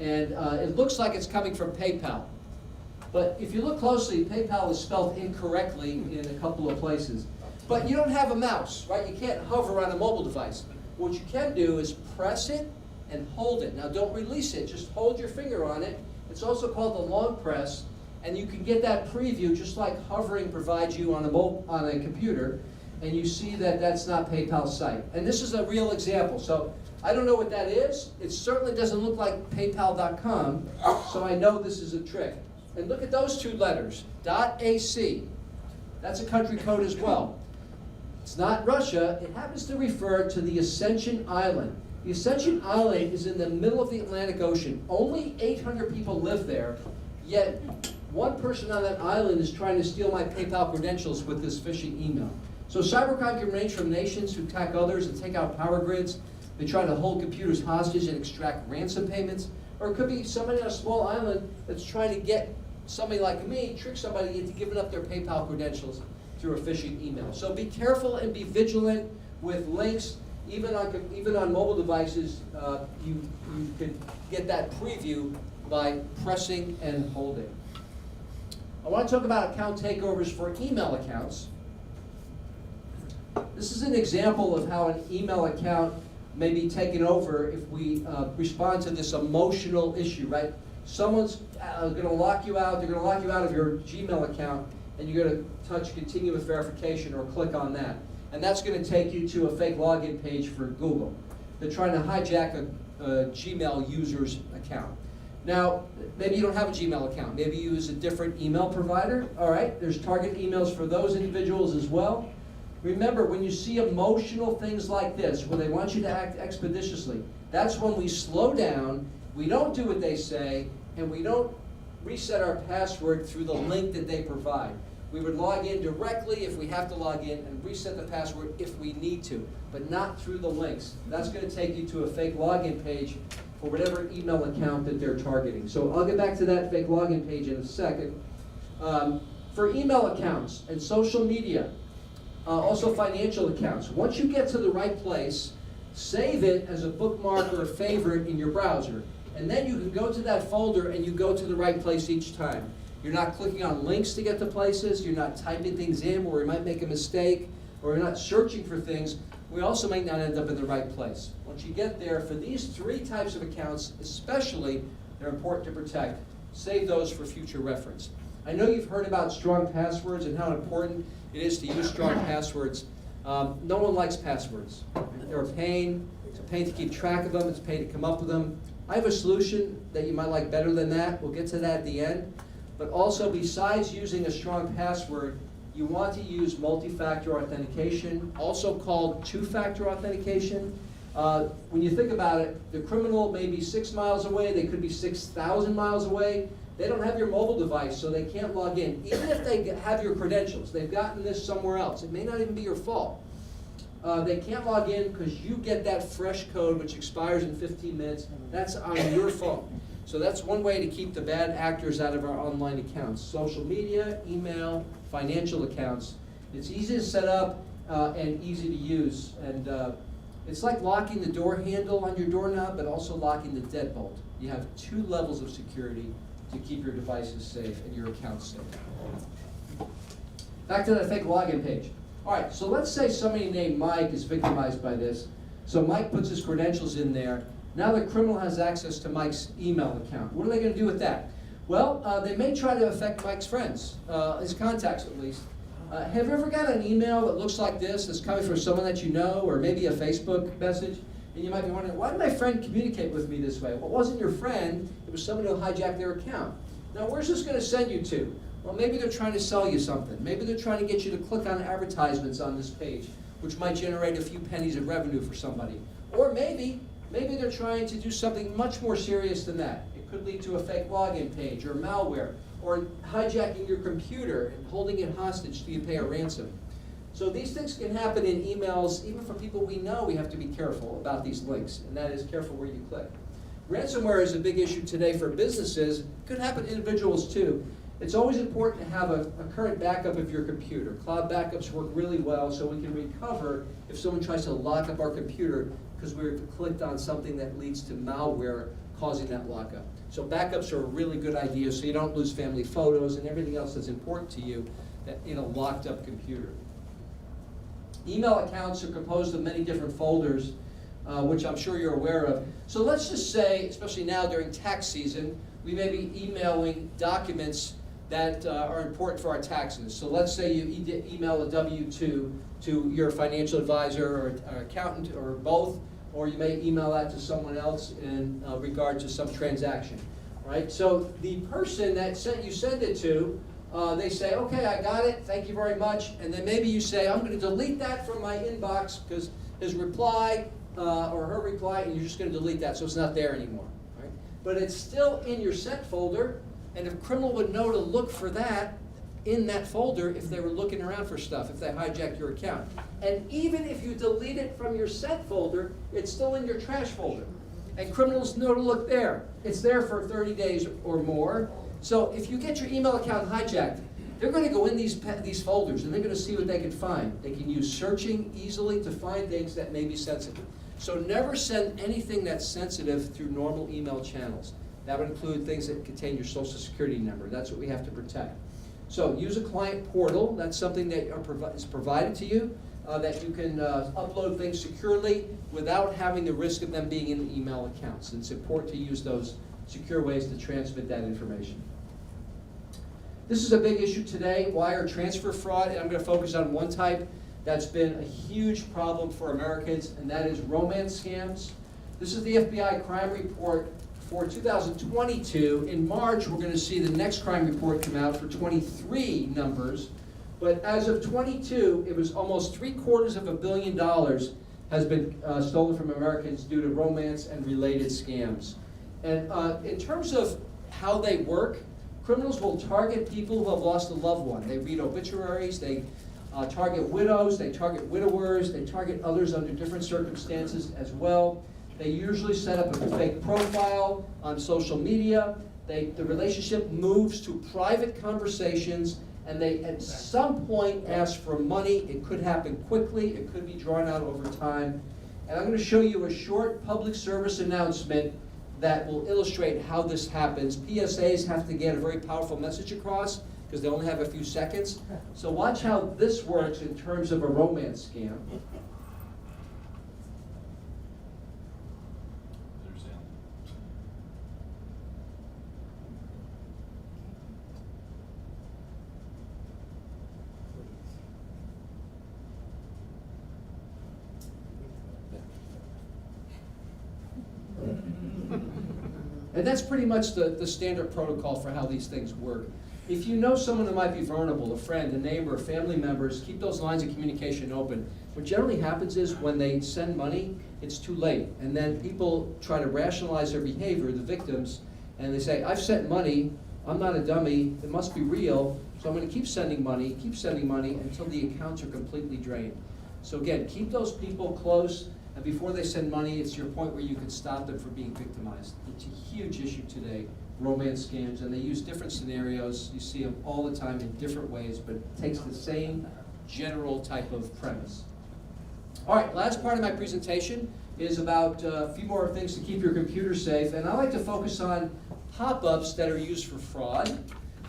and it looks like it's coming from PayPal. But if you look closely, PayPal is spelled incorrectly in a couple of places. But you don't have a mouse, right? You can't hover on a mobile device. What you can do is press it and hold it. Now don't release it, just hold your finger on it. It's also called the long press. And you can get that preview just like hovering provides you on a computer, and you see that that's not PayPal's site. And this is a real example. So I don't know what that is. It certainly doesn't look like PayPal.com, so I know this is a trick. And look at those two letters, .ac. That's a country code as well. It's not Russia. It happens to refer to the Ascension Island. The Ascension Island is in the middle of the Atlantic Ocean. Only 800 people live there, yet one person on that island is trying to steal my PayPal credentials with this phishing email. So cybercrime can range from nations who attack others and take out power grids. They try to hold computers hostage and extract ransom payments. Or it could be somebody on a small island that's trying to get somebody like me, trick somebody into giving up their PayPal credentials through a phishing email. So be careful and be vigilant with links. Even on mobile devices, you could get that preview by pressing and holding. I want to talk about account takeovers for email accounts. This is an example of how an email account may be taken over if we respond to this emotional issue, right? Someone's going to lock you out. They're going to lock you out of your Gmail account, and you're going to touch continue with verification or click on that. And that's going to take you to a fake login page for Google. They're trying to hijack a Gmail user's account. Now, maybe you don't have a Gmail account. Maybe you use a different email provider. All right, there's target emails for those individuals as well. Remember, when you see emotional things like this, where they want you to act expeditiously, that's when we slow down, we don't do what they say, and we don't reset our password through the link that they provide. We would log in directly if we have to log in and reset the password if we need to, but not through the links. That's going to take you to a fake login page for whatever email account that they're targeting. So I'll get back to that fake login page in a second. For email accounts and social media, also financial accounts, once you get to the right place, save it as a bookmark or a favorite in your browser. And then you can go to that folder and you go to the right place each time. You're not clicking on links to get to places, you're not typing things in where we might make a mistake, or you're not searching for things. We also might not end up in the right place. Once you get there, for these three types of accounts especially, they're important to protect. Save those for future reference. I know you've heard about strong passwords and how important it is to use strong passwords. No one likes passwords. They're a pain. It's a pain to keep track of them. It's a pain to come up with them. I have a solution that you might like better than that. We'll get to that at the end. But also, besides using a strong password, you want to use multi-factor authentication, also called two-factor authentication. When you think about it, the criminal may be 6 miles away, they could be 6,000 miles away. They don't have your mobile device, so they can't log in. Even if they have your credentials, they've gotten this somewhere else. It may not even be your fault. They can't log in because you get that fresh code which expires in 15 minutes. That's on your phone. So that's one way to keep the bad actors out of our online accounts. Social media, email, financial accounts. It's easy to set up and easy to use. And it's like locking the door handle on your doorknob, but also locking the deadbolt. You have 2 levels of security to keep your devices safe and your accounts safe. Back to the fake login page. All right, so let's say somebody named Mike is victimized by this. So Mike puts his credentials in there. Now the criminal has access to Mike's email account. What are they going to do with that? Well, they may try to affect Mike's friends, his contacts at least. Have you ever got an email that looks like this, that's coming from someone that you know, or maybe a Facebook message? And you might be wondering, why did my friend communicate with me this way? Well, it wasn't your friend, it was someone who hijacked their account. Now, where's this gonna send you to? Well, maybe they're trying to sell you something. Maybe they're trying to get you to click on advertisements on this page, which might generate a few pennies of revenue for somebody. Or maybe they're trying to do something much more serious than that. It could lead to a fake login page or malware, or hijacking your computer and holding it hostage till you pay a ransom. So these things can happen in emails, even for people we know. We have to be careful about these links, and that is careful where you click. Ransomware is a big issue today for businesses. It could happen to individuals too. It's always important to have a current backup of your computer. Cloud backups work really well, so we can recover if someone tries to lock up our computer because we clicked on something that leads to malware causing that lockup. So backups are a really good idea, so you don't lose family photos and everything else that's important to you in a locked up computer. Email accounts are composed of many different folders, which I'm sure you're aware of. So let's just say, especially now during tax season, we may be emailing documents that are important for our taxes. So let's say you email a W-2 to your financial advisor or accountant or both, or you may email that to someone else in regard to some transaction, right? So the person that you send it to, they say, okay, I got it, thank you very much, and then maybe you say, I'm going to delete that from my inbox because his reply or her reply, and you're just going to delete that so it's not there anymore, right? But it's still in your sent folder, and a criminal would know to look for that in that folder if they were looking around for stuff, if they hijacked your account. And even if you delete it from your sent folder, it's still in your trash folder. And criminals know to look there. It's there for 30 days or more. So if you get your email account hijacked, they're going to go in these folders and they're going to see what they can find. They can use searching easily to find things that may be sensitive. So never send anything that's sensitive through normal email channels. That would include things that contain your social security number. That's what we have to protect. So use a client portal. That's something that is provided to you, that you can upload things securely without having the risk of them being in the email accounts. And it's important to use those secure ways to transmit that information. This is a big issue today, wire transfer fraud, and I'm going to focus on one type that's been a huge problem for Americans, and that is romance scams. This is the FBI crime report for 2022. In March, we're going to see the next crime report come out for 23 numbers, but as of 22, it was almost $750 million has been stolen from Americans due to romance and related scams. And in terms of how they work, criminals will target people who have lost a loved one. They read obituaries, they target widows, they target widowers, they target others under different circumstances as well. They usually set up a fake profile on social media. The relationship moves to private conversations, and they at some point ask for money. It could happen quickly, it could be drawn out over time. And I'm going to show you a short public service announcement that will illustrate how this happens. PSAs have to get a very powerful message across because they only have a few seconds. So watch how this works in terms of a romance scam. And that's pretty much the standard protocol for how these things work. If you know someone who might be vulnerable, a friend, a neighbor, family members, keep those lines of communication open. What generally happens is when they send money, it's too late. And then people try to rationalize their behavior, the victims, and they say, I've sent money, I'm not a dummy, it must be real, so I'm going to keep sending money until the accounts are completely drained. So again, keep those people close. And before they send money, it's your point where you can stop them from being victimized. It's a huge issue today, romance scams, and they use different scenarios. You see them all the time in different ways, but it takes the same general type of premise. All right, last part of my presentation is about a few more things to keep your computer safe, and I like to focus on pop-ups that are used for fraud.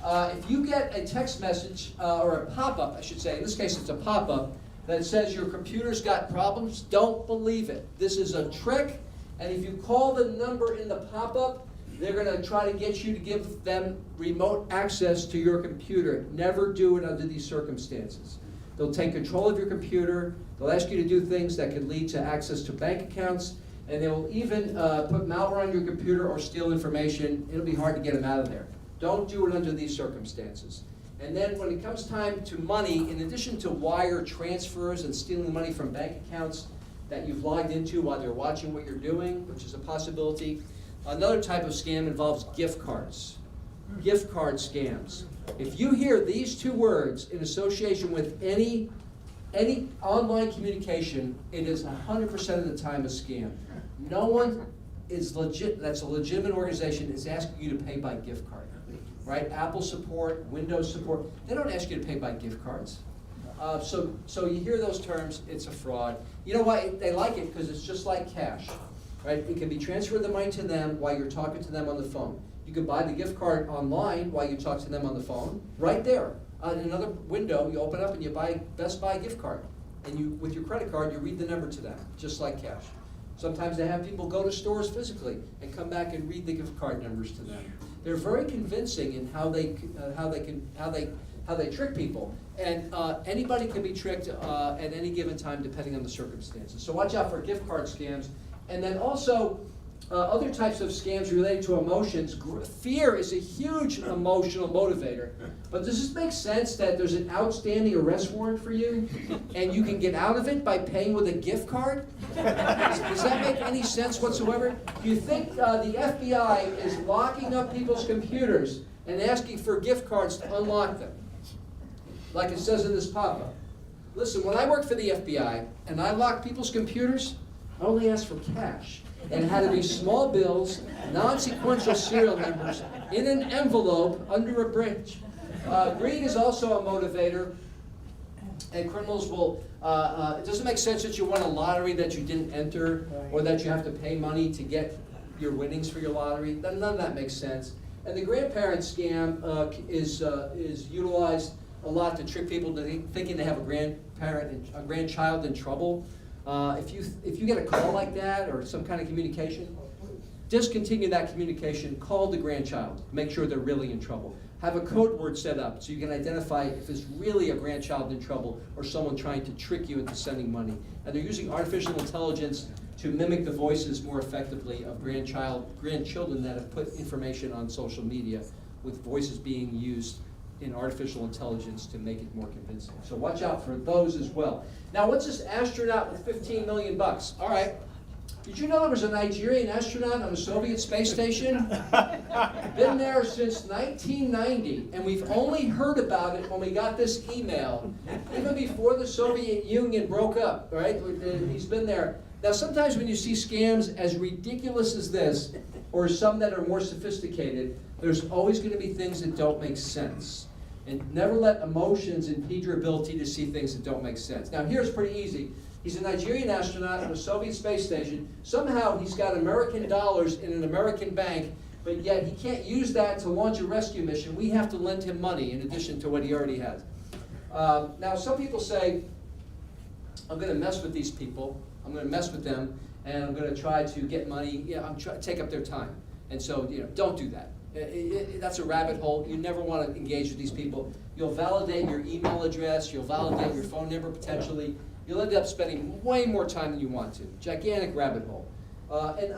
If you get a text message, or a pop-up, I should say, in this case it's a pop-up, that says your computer's got problems, don't believe it. This is a trick, and if you call the number in the pop-up, they're going to try to get you to give them remote access to your computer. Never do it under these circumstances. They'll take control of your computer, they'll ask you to do things that could lead to access to bank accounts, And they will even put malware on your computer or steal information. It'll be hard to get them out of there. Don't do it under these circumstances. And then when it comes time to money, in addition to wire transfers and stealing money from bank accounts that you've logged into while they're watching what you're doing, which is a possibility, another type of scam involves gift cards. Gift card scams. If you hear these two words in association with any online communication, it is 100% of the time a scam. No one is legit, that's a legitimate organization, is asking you to pay by gift card, right? Apple support, Windows support, they don't ask you to pay by gift cards. So you hear those terms, it's a fraud. You know why they like it? Because it's just like cash, right? It can be transferred the money to them while you're talking to them on the phone. You can buy the gift card online while you talk to them on the phone, right there. In another window, you open up and you buy Best Buy gift card. And you, with your credit card, you read the number to them, just like cash. Sometimes they have people go to stores physically and come back and read the gift card numbers to them. They're very convincing in how they trick people. And anybody can be tricked at any given time depending on the circumstances. So watch out for gift card scams. And then also, other types of scams related to emotions. Fear is a huge emotional motivator. But does this make sense that there's an outstanding arrest warrant for you and you can get out of it by paying with a gift card? Does that make any sense whatsoever? Do you think the FBI is locking up people's computers and asking for gift cards to unlock them? Like it says in this pop-up. Listen, when I worked for the FBI and I locked people's computers, I only asked for cash. And it had to be small bills, non-sequential serial numbers, in an envelope under a bridge. Greed is also a motivator, and criminals will, it doesn't make sense that you won a lottery that you didn't enter, or that you have to pay money to get your winnings for your lottery. None of that makes sense. And the grandparent scam is utilized a lot to trick people to thinking they have a grandchild in trouble. If you get a call like that or some kind of communication, discontinue that communication, call the grandchild, make sure they're really in trouble. Have a code word set up so you can identify if it's really a grandchild in trouble or someone trying to trick you into sending money. And they're using artificial intelligence to mimic the voices more effectively of grandchildren that have put information on social media, with voices being used in artificial intelligence to make it more convincing. So watch out for those as well. Now, what's this astronaut with 15 million bucks? All right. Did you know there was a Nigerian astronaut on the Soviet space station? Been there since 1990, and we've only heard about it when we got this email, even before the Soviet Union broke up, right? He's been there. Now, sometimes when you see scams as ridiculous as this, or some that are more sophisticated, there's always going to be things that don't make sense. And never let emotions impede your ability to see things that don't make sense. Now, here's pretty easy. He's a Nigerian astronaut on a Soviet space station. Somehow he's got American dollars in an American bank, but yet he can't use that to launch a rescue mission. We have to lend him money in addition to what he already has. Now, some people say, I'm going to mess with these people. I'm going to mess with them, and I'm going to try to get money. Take up their time. And so, don't do that. That's a rabbit hole. You never want to engage with these people. You'll validate your email address. You'll validate your phone number potentially. You'll end up spending way more time than you want to. Gigantic rabbit hole. And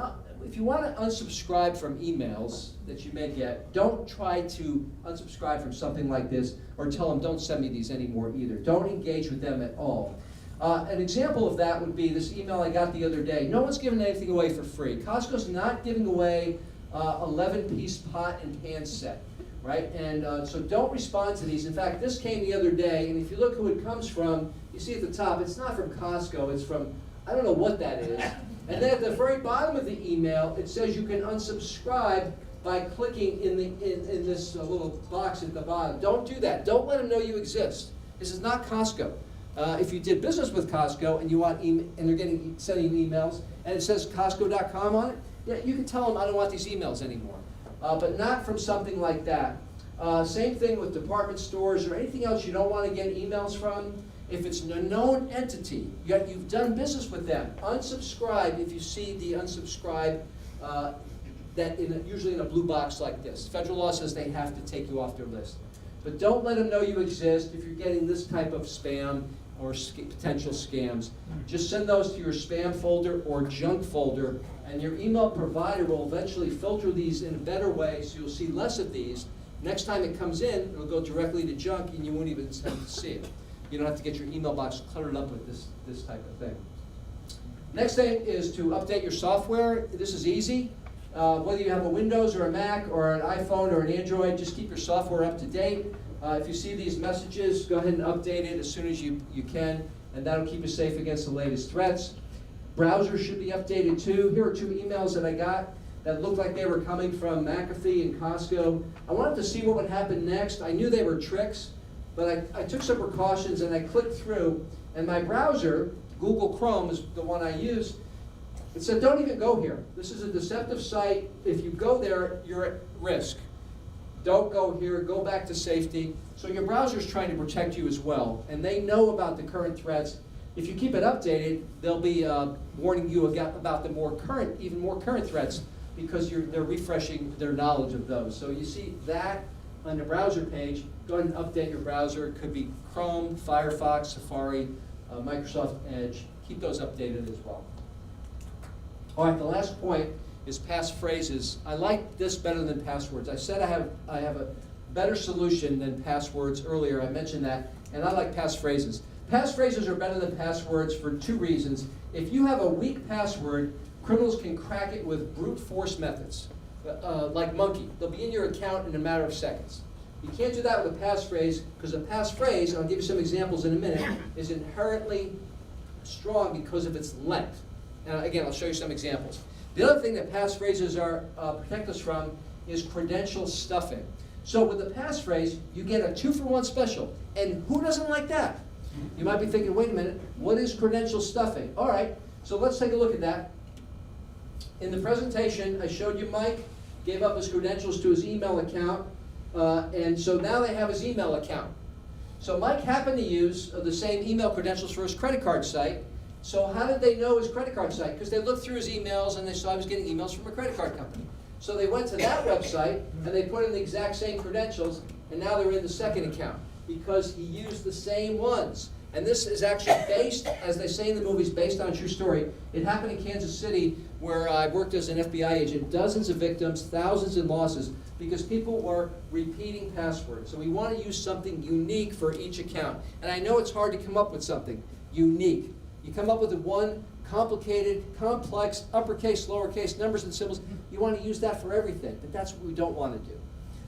if you want to unsubscribe from emails that you may get, don't try to unsubscribe from something like this or tell them don't send me these anymore either. Don't engage with them at all. An example of that would be this email I got the other day. No one's giving anything away for free. Costco's not giving away 11-piece pot and pan set, right? And so don't respond to these. In fact, this came the other day, and if you look who it comes from, you see at the top, it's not from Costco, it's from, I don't know what that is. And then at the very bottom of the email, it says you can unsubscribe by clicking in this little box at the bottom. Don't do that. Don't let them know you exist. This is not Costco. If you did business with Costco and you want and they're sending you emails, and it says Costco.com on it, yeah, you can tell them I don't want these emails anymore. But not from something like that. Same thing with department stores or anything else you don't want to get emails from. If it's a known entity, yet you've done business with them, unsubscribe if you see the unsubscribe usually in a blue box like this. Federal law says they have to take you off their list. But don't let them know you exist if you're getting this type of spam or potential scams. Just send those to your spam folder or junk folder, and your email provider will eventually filter these in a better way, so you'll see less of these. Next time it comes in, it'll go directly to junk, and you won't even have to see it. You don't have to get your email box cluttered up with this type of thing. Next thing is to update your software. This is easy. Whether you have a Windows or a Mac or an iPhone or an Android, just keep your software up to date. If you see these messages, go ahead and update it as soon as you can, and that'll keep you safe against the latest threats. Browsers should be updated too. Here are 2 emails that I got that looked like they were coming from McAfee and Costco. I wanted to see what would happen next. I knew they were tricks, but I took some precautions and I clicked through, and my browser, Google Chrome is the one I use, it said don't even go here. This is a deceptive site. If you go there, you're at risk. Don't go here, go back to safety. So your browser's trying to protect you as well, and they know about the current threats. If you keep it updated, they'll be warning you about the even more current threats, because they're refreshing their knowledge of those. So you see that on the browser page. Go ahead and update your browser. It could be Chrome, Firefox, Safari, Microsoft Edge. Keep those updated as well. All right, the last point is passphrases. I like this better than passwords. I said I have a better solution than passwords earlier. I mentioned that, and I like passphrases. Passphrases are better than passwords for 2 reasons. If you have a weak password, criminals can crack it with brute force methods, like Monkey. They'll be in your account in a matter of seconds. You can't do that with a passphrase, because a passphrase, and I'll give you some examples in a minute, is inherently strong because of its length. And again, I'll show you some examples. The other thing that passphrases protect us from is credential stuffing. So with a passphrase, you get a 2-for-1 special. And who doesn't like that? You might be thinking, wait a minute, what is credential stuffing? All right, so let's take a look at that. In the presentation, I showed you Mike gave up his credentials to his email account, and so now they have his email account. So Mike happened to use the same email credentials for his credit card site. So how did they know his credit card site? Because they looked through his emails and they saw he was getting emails from a credit card company. So they went to that website and they put in the exact same credentials, and now they're in the second account because he used the same ones. And this is actually based, as they say in the movies, based on a true story. It happened in Kansas City, where I worked as an FBI agent. Dozens of victims, thousands in losses, because people were repeating passwords. So we want to use something unique for each account. And I know it's hard to come up with something unique. You come up with one complicated, complex, uppercase, lowercase, numbers and symbols. You want to use that for everything, but that's what we don't want to do.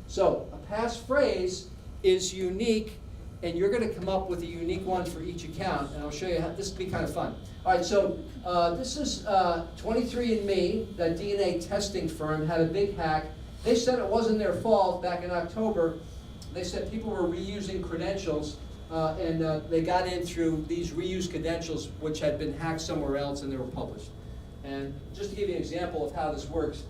So a passphrase is unique, and you're going to come up with a unique one for each account, and I'll show you how this will be kind of fun. All right, so this is 23andMe, that DNA testing firm, had a big hack. They said it wasn't their fault back in October. They said people were reusing credentials, and they got in through these reused credentials, which had been hacked somewhere else, and they were published. And just to give you an example of how this works,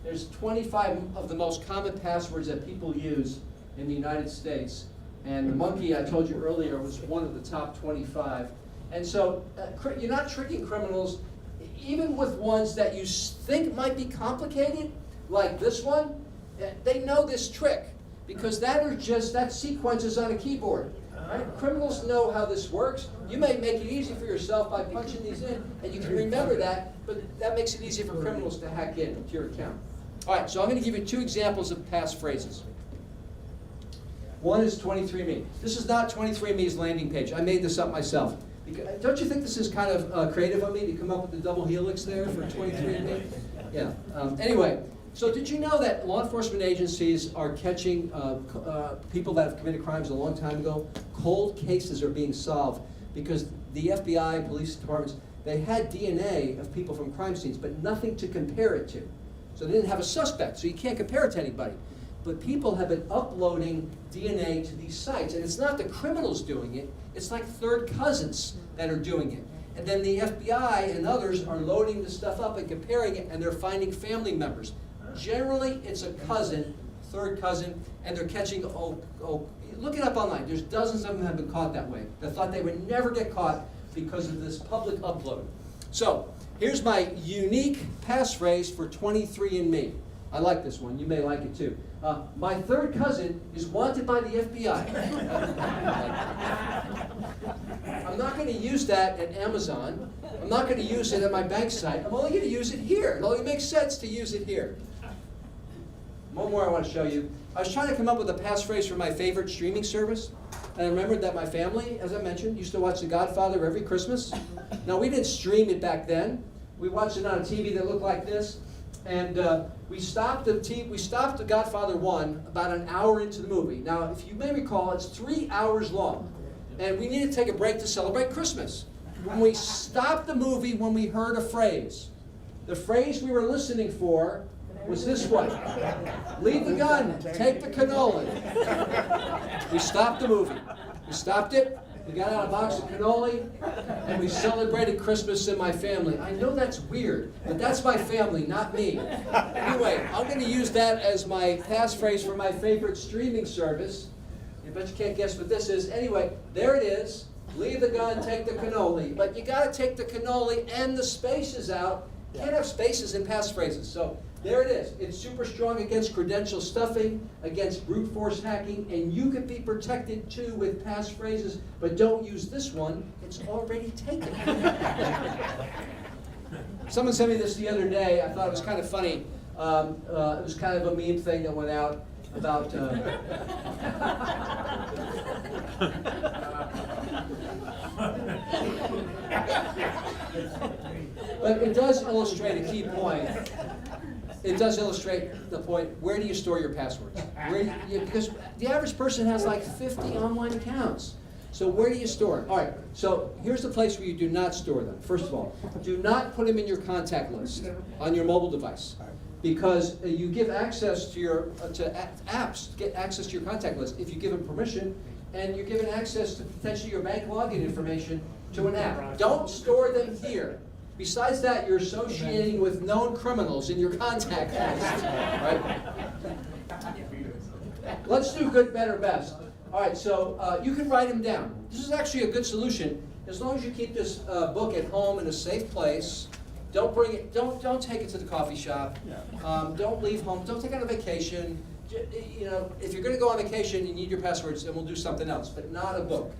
there's 25 of the most common passwords that people use in the United States. And the Monkey, I told you earlier, was one of the top 25. And so you're not tricking criminals, even with ones that you think might be complicated, like this one. They know this trick, because that sequence is on a keyboard. Right? Criminals know how this works. You may make it easy for yourself by punching these in, and you can remember that, but that makes it easy for criminals to hack into your account. All right, so I'm going to give you 2 examples of passphrases. One is 23andMe. This is not 23andMe's landing page. I made this up myself. Don't you think this is kind of creative of me to come up with the double helix there for 23andMe? Yeah. Anyway, so did you know that law enforcement agencies are catching people that have committed crimes a long time ago? Cold cases are being solved because the FBI, police departments, they had DNA of people from crime scenes, but nothing to compare it to. So they didn't have a suspect, so you can't compare it to anybody. But people have been uploading DNA to these sites, and it's not the criminals doing it, it's like third cousins that are doing it. And then the FBI and others are loading the stuff up and comparing it, and they're finding family members. Generally, it's a cousin, third cousin, and they're catching, look it up online. There's dozens of them have been caught that way. They thought they would never get caught because of this public upload. So, here's my unique passphrase for 23andMe. I like this one. You may like it too. My third cousin is wanted by the FBI. I'm not going to use that at Amazon. I'm not going to use it at my bank site. I'm only going to use it here. It only makes sense to use it here. One more I want to show you. I was trying to come up with a passphrase for my favorite streaming service, and I remembered that my family, as I mentioned, used to watch The Godfather every Christmas. Now, we didn't stream it back then. We watched it on a TV that looked like this, and we stopped The Godfather 1 about an hour into the movie. Now, if you may recall, it's 3 hours long, and we needed to take a break to celebrate Christmas. When we stopped the movie, when we heard a phrase, the phrase we were listening for was this one: leave the gun, take the cannoli. We stopped the movie. We stopped it, we got out a box of cannoli, and we celebrated Christmas in my family. I know that's weird, but that's my family, not me. Anyway, I'm going to use that as my passphrase for my favorite streaming service. I bet you can't guess what this is. Anyway, there it is. Leave the gun, take the cannoli. But you got to take the cannoli and the spaces out. You can't have spaces in passphrases. So there it is. It's super strong against credential stuffing, against brute force hacking, and you can be protected too with passphrases, but don't use this one. It's already taken. Someone sent me this the other day. I thought it was kind of funny. It was kind of a meme thing that went out about... But it does illustrate a key point. It does illustrate the point, where do you store your passwords? Because the average person has like 50 online accounts. So where do you store it? All right, so here's the place where you do not store them. First of all, do not put them in your contact list on your mobile device, because you give access to your apps, get access to your contact list if you give them permission, and you're giving access to potentially your bank login information to an app. Don't store them here. Besides that, you're associating with known criminals in your contact list, right? Let's do good, better, best. All right, so you can write them down. This is actually a good solution as long as you keep this book at home in a safe place. Don't bring it. Don't take it to the coffee shop. Don't leave home. Don't take it on a vacation. You know, if you're going to go on vacation, you need your passwords, then we'll do something else, but not a book.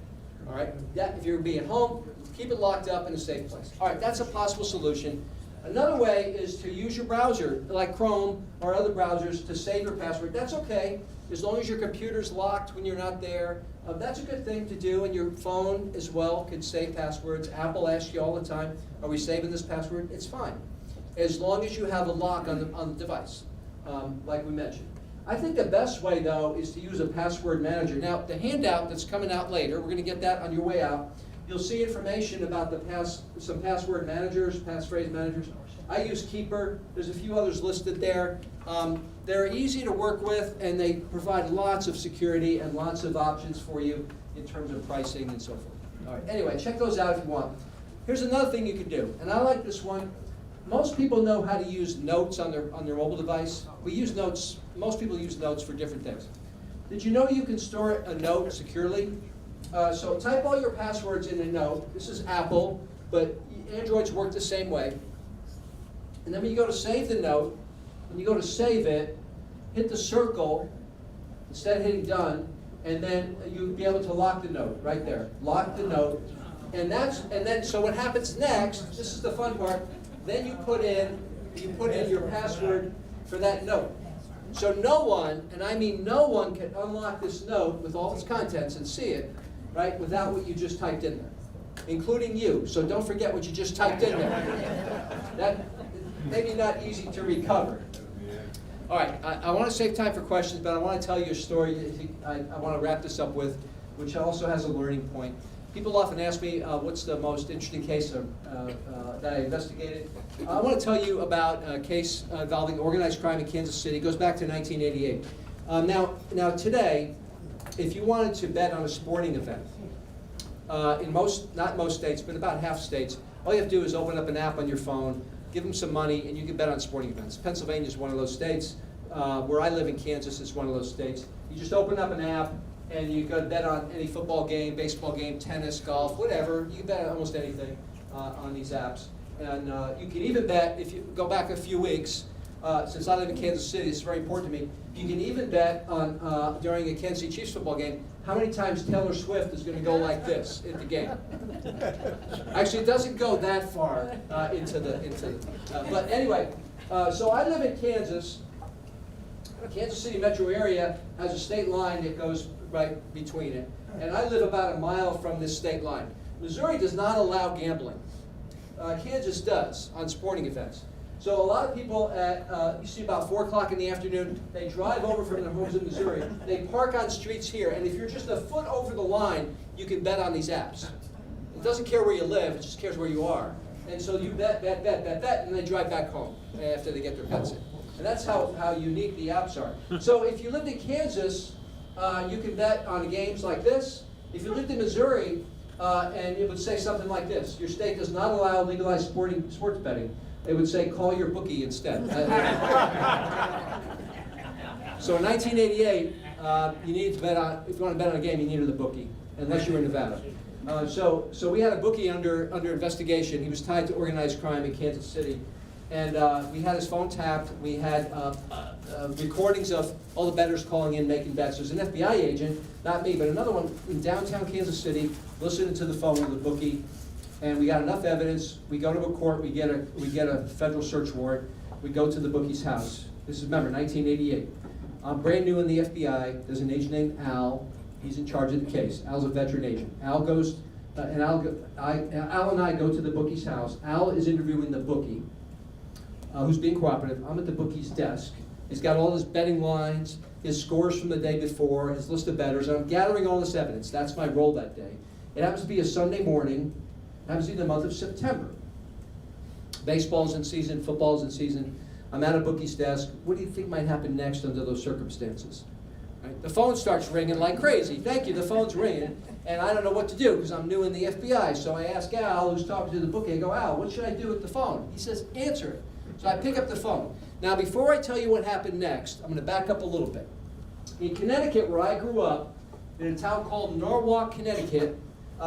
All right. If you're being home, keep it locked up in a safe place. All right, that's a possible solution. Another way is to use your browser, like Chrome or other browsers, to save your password. That's okay, as long as your computer's locked when you're not there. That's a good thing to do, and your phone as well can save passwords. Apple asks you all the time, are we saving this password? It's fine, as long as you have a lock on the device, like we mentioned. I think the best way, though, is to use a password manager. Now, the handout that's coming out later, we're going to get that on your way out. You'll see information about some password managers, passphrase managers. I use Keeper. There's a few others listed there. They're easy to work with, and they provide lots of security and lots of options for you in terms of pricing and so forth. All right. Anyway, check those out if you want. Here's another thing you can do, and I like this one. Most people know how to use Notes on their mobile device. We use Notes. Most people use Notes for different things. Did you know you can store a note securely? So type all your passwords in a note. This is Apple, but Androids work the same way. And then when you go to save the note, when you go to save it, hit the circle instead of hitting done, and then you'll be able to lock the note right there. Lock the note. And then so what happens next, this is the fun part, then you put in your password for that note. So no one, and I mean no one, can unlock this note with all its contents and see it, right, without what you just typed in there, including you. So don't forget what you just typed in there. That maybe not easy to recover. All right, I want to save time for questions, but I want to tell you a story I want to wrap this up with, which also has a learning point. People often ask me, what's the most interesting case that I investigated? I want to tell you about a case involving organized crime in Kansas City. It goes back to 1988. Now today, if you wanted to bet on a sporting event, not most states, but about half states, all you have to do is open up an app on your phone, give them some money, and you can bet on sporting events. Pennsylvania is one of those states. Where I live in Kansas is one of those states. You just open up an app, and you go bet on any football game, baseball game, tennis, golf, whatever. You can bet on almost anything on these apps. And you can even bet, if you go back a few weeks, since I live in Kansas City, it's very important to me. You can even bet on, during a Kansas City Chiefs football game, how many times Taylor Swift is going to go like this at the game. Actually, it doesn't go that far into the, but anyway, so I live in Kansas. Kansas City metro area has a state line that goes right between it. And I live about a mile from this state line. Missouri does not allow gambling. Kansas does on sporting events. So a lot of people you see about 4 o'clock in the afternoon, they drive over from their homes in Missouri. They park on streets here, and if you're just a foot over the line, you can bet on these apps. It doesn't care where you live, it just cares where you are. And so you bet, and they drive back home after they get their bets in. And that's how unique the apps are. So if you lived in Kansas, you can bet on games like this. If you lived in Missouri, and it would say something like this: your state does not allow legalized sports betting. It would say, call your bookie instead. So in 1988, you needed to bet on, if you want to bet on a game, you needed a bookie, unless you were in Nevada. So we had a bookie under investigation. He was tied to organized crime in Kansas City. And we had his phone tapped. We had recordings of all the bettors calling in, making bets. There's an FBI agent, not me, but another one in downtown Kansas City, listening to the phone with the bookie. And we got enough evidence. We go to a court. We get a federal search warrant. We go to the bookie's house. This is, remember, 1988. I'm brand new in the FBI. There's an agent named Al. He's in charge of the case. Al's a veteran agent. Al goes, Al and I go to the bookie's house. Al is interviewing the bookie, who's being cooperative. I'm at the bookie's desk. He's got all his betting lines, his scores from the day before, his list of bettors, and I'm gathering all this evidence. That's my role that day. It happens to be a Sunday morning. It happens to be the month of September. Baseball's in season, football's in season. I'm at a bookie's desk. What do you think might happen next under those circumstances? Right? The phone starts ringing like crazy. Thank you, the phone's ringing. And I don't know what to do because I'm new in the FBI. So I ask Al, who's talking to the bookie, I go, Al, what should I do with the phone? He says, answer it. So I pick up the phone. Now, before I tell you what happened next, I'm going to back up a little bit. In Connecticut, where I grew up, in a town called Norwalk, Connecticut,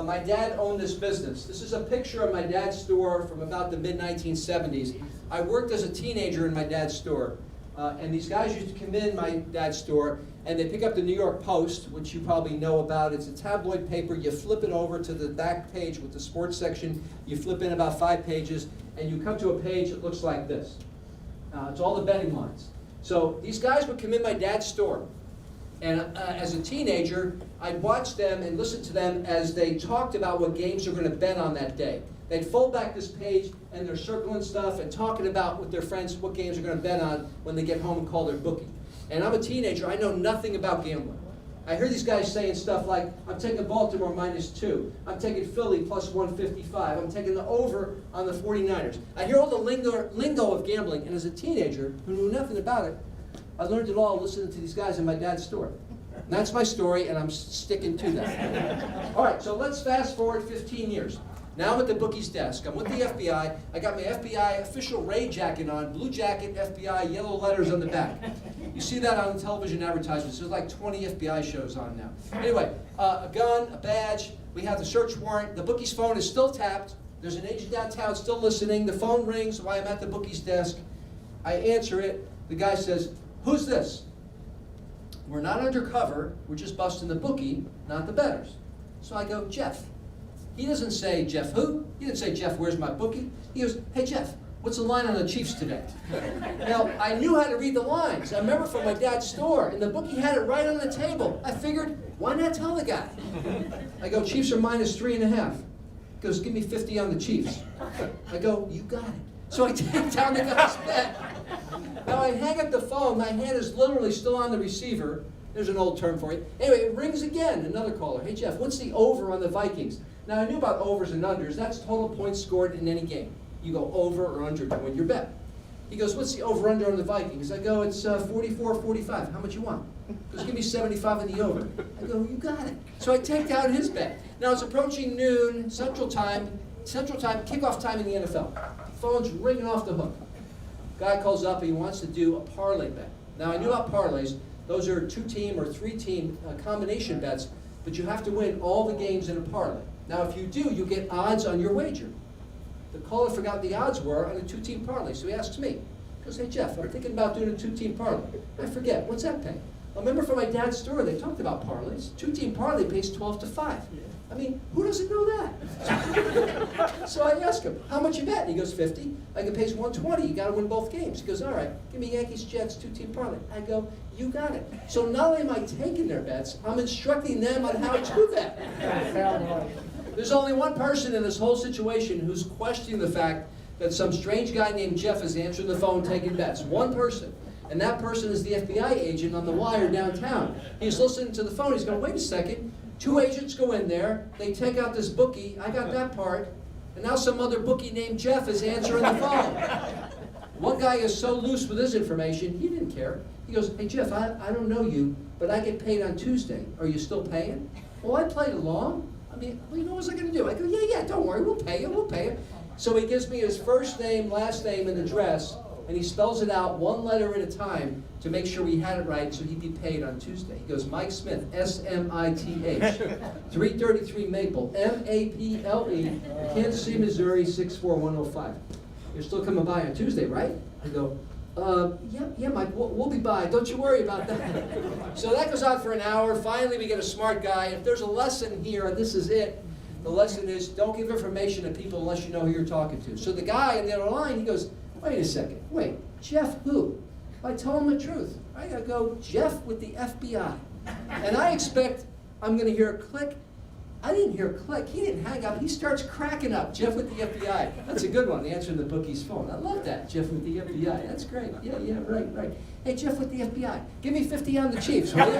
my dad owned this business. This is a picture of my dad's store from about the mid-1970s. I worked as a teenager in my dad's store. And these guys used to come in my dad's store, and they pick up the New York Post, which you probably know about. It's a tabloid paper. You flip it over to the back page with the sports section. You flip in about 5 pages, and you come to a page that looks like this. It's all the betting lines. So these guys would come in my dad's store. And as a teenager, I'd watch them and listen to them as they talked about what games they're going to bet on that day. They'd fold back this page, and they're circling stuff and talking about with their friends what games they're going to bet on when they get home and call their bookie. And I'm a teenager. I know nothing about gambling. I hear these guys saying stuff like, I'm taking Baltimore -2. I'm taking Philly +155. I'm taking the over on the 49ers. I hear all the lingo of gambling, and as a teenager who knew nothing about it, I learned it all listening to these guys in my dad's store. And that's my story, and I'm sticking to that. All right, so let's fast forward 15 years. Now I'm at the bookie's desk. I'm with the FBI. I got my FBI official raid jacket on, blue jacket, FBI, yellow letters on the back. You see that on the television advertisements. There's like 20 FBI shows on now. Anyway, a gun, a badge. We have the search warrant. The bookie's phone is still tapped. There's an agent downtown still listening. The phone rings while I'm at the bookie's desk. I answer it. The guy says, who's this? We're not undercover. We're just busting the bookie, not the bettors. So I go, Jeff. He doesn't say, Jeff who? He didn't say, Jeff, where's my bookie? He goes, hey, Jeff, what's the line on the Chiefs today? Now, I knew how to read the lines. I remember from my dad's store, and the bookie had it right on the table. I figured, why not tell the guy? I go, Chiefs are -3.5. He goes, give me 50 on the Chiefs. I go, you got it. So I take down the guy's bet. Now, I hang up the phone. My hand is literally still on the receiver. There's an old term for it. Anyway, it rings again. Another caller. Hey, Jeff, what's the over on the Vikings? Now, I knew about overs and unders. That's total points scored in any game. You go over or under to win your bet. He goes, what's the over-under on the Vikings? I go, it's 44-45. How much you want? He goes, give me 75 in the over. I go, you got it. So I take down his bet. Now, it's approaching noon, Central Time, kickoff time in the NFL. Phone's ringing off the hook. Guy calls up, and he wants to do a parlay bet. Now, I knew about parlays. Those are 2-team or 3-team combination bets, but you have to win all the games in a parlay. Now, if you do, you get odds on your wager. The caller forgot the odds were on a 2-team parlay, so he asks me, goes, hey Jeff, I'm thinking about doing a 2-team parlay. I forget, what's that pay? I remember from my dad's store, they talked about parlays. 2-team parlay pays 12 to 5. I mean, who doesn't know that? So I asked him, how much you bet? He goes, 50. I go, pays 120. You got to win both games. He goes, all right, give me Yankees, Jets, 2-team parlay. I go, you got it. So not only am I taking their bets, I'm instructing them on how to bet. There's only one person in this whole situation who's questioning the fact that some strange guy named Jeff is answering the phone taking bets. One person. And that person is the FBI agent on the wire downtown. He's listening to the phone. He's going, wait a second. 2 agents go in there. They take out this bookie. I got that part. And now some other bookie named Jeff is answering the phone. One guy is so loose with his information, he didn't care. He goes, hey Jeff, I don't know you, but I get paid on Tuesday. Are you still paying? Well, I played along. I mean, well, you know, what was I going to do? I go, yeah, don't worry, we'll pay you. So he gives me his first name, last name, and address, and he spells it out one letter at a time to make sure we had it right so he'd be paid on Tuesday. He goes, Mike Smith, S-M-I-T-H, 333 Maple, M-A-P-L-E, Kansas City, Missouri, 64105. You're still coming by on Tuesday, right? I go, yeah, Mike, we'll be by. Don't you worry about that. So that goes on for an hour. Finally, we get a smart guy. If there's a lesson here, this is it. The lesson is don't give information to people unless you know who you're talking to. So the guy on the other line, he goes, wait a second, Jeff who? I tell him the truth. I gotta go, Jeff with the FBI. And I expect I'm gonna hear a click. I didn't hear a click. He didn't hang up. He starts cracking up. Jeff with the FBI. That's a good one, answering the bookie's phone. I love that, Jeff with the FBI. That's great. Yeah, right. Hey, Jeff with the FBI. Give me 50 on the Chiefs, will you?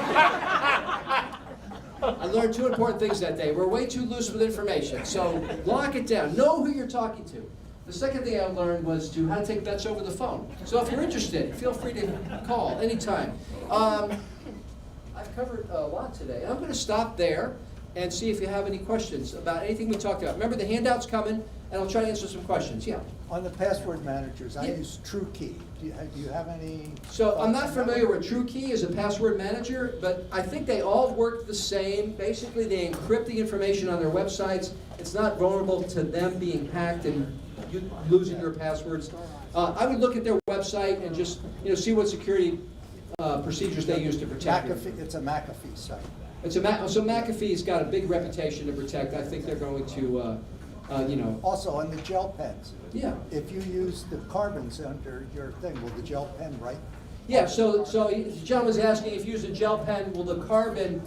I learned 2 important things that day. We're way too loose with information, so lock it down. Know who you're talking to. The second thing I learned was how to take bets over the phone. So if you're interested, feel free to call anytime. I've covered a lot today. I'm going to stop there and see if you have any questions about anything we talked about. Remember, the handout's coming, and I'll try to answer some questions. Yeah. On the password managers, I Yeah. use TrueKey. Do you have any? So I'm not thoughts on that? familiar with TrueKey as a password manager, but I think they all work the same. Basically, they encrypt the information on their websites. It's not vulnerable to them being hacked and you losing your passwords. I would look at their website and just see what security procedures they use to protect it. It's a McAfee site. So McAfee's got a big reputation to protect. I think they're going to, Also, on the gel pens. yeah. If you use the carbons under your thing, will the gel pen write? Yeah, so the gentleman's asking if you use a gel pen, will the carbon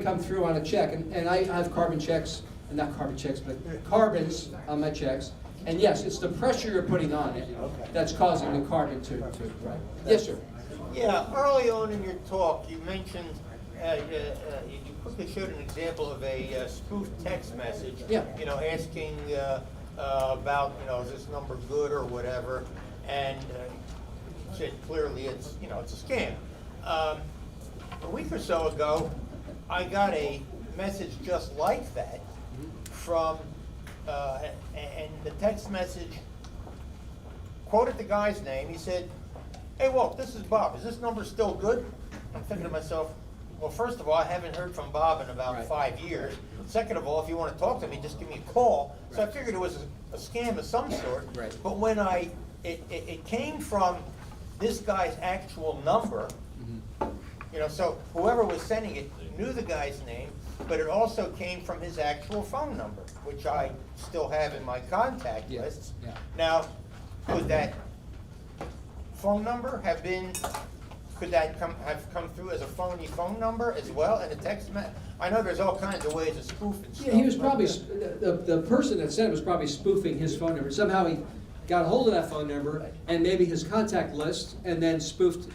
come through on a check? And I have carbon checks, not carbon checks, but carbons on my checks. And yes, it's the pressure you're putting on it that's causing the carbon to right. Yes, sir. Yeah, early on in your talk, you mentioned, you quickly showed an example of a spoofed text message. Yeah. Asking about, is this number good or whatever, and said clearly it's a scam. A week or so ago, I got a message just like that from, and the text message quoted the guy's name. He said, hey Walt, this is Bob. Is this number still good? I'm thinking to myself, well, first of all, I haven't heard from Bob in about Right. 5 years. Second of all, if you want to talk to me, just give me a call. So I figured it was a scam of some sort. Right. But when it came from this guy's actual number, so whoever was sending it knew the guy's name, but it also came from his actual phone number, which I still have in my contact Yeah. lists. Yeah. Now, could that phone number have been, could that have come through as a phony phone number as well in a text message? I know there's all kinds of ways of spoofing stuff. Yeah, he was but, probably the person that sent it was probably spoofing his phone number. Somehow he got a hold of that phone number and maybe his contact list, and then spoofed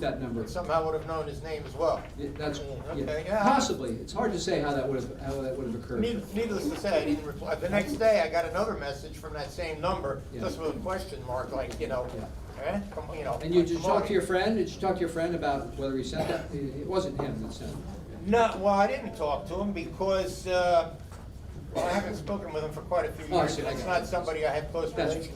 that number. somehow would have known his name as well. Yeah, that's Okay, yeah. yeah. Possibly. It's hard to say how that would have occurred. Needless to say, I didn't reply. The next day, I got another message from that same number, Yeah. just with a question mark, like, And you just come on. talked to your friend? Did you talk to your friend about whether he sent that? It wasn't him that sent it. No, well, I didn't talk to him because, I haven't spoken with him for quite a few Oh, I years. see, I It's got not it. somebody I have close That's- relations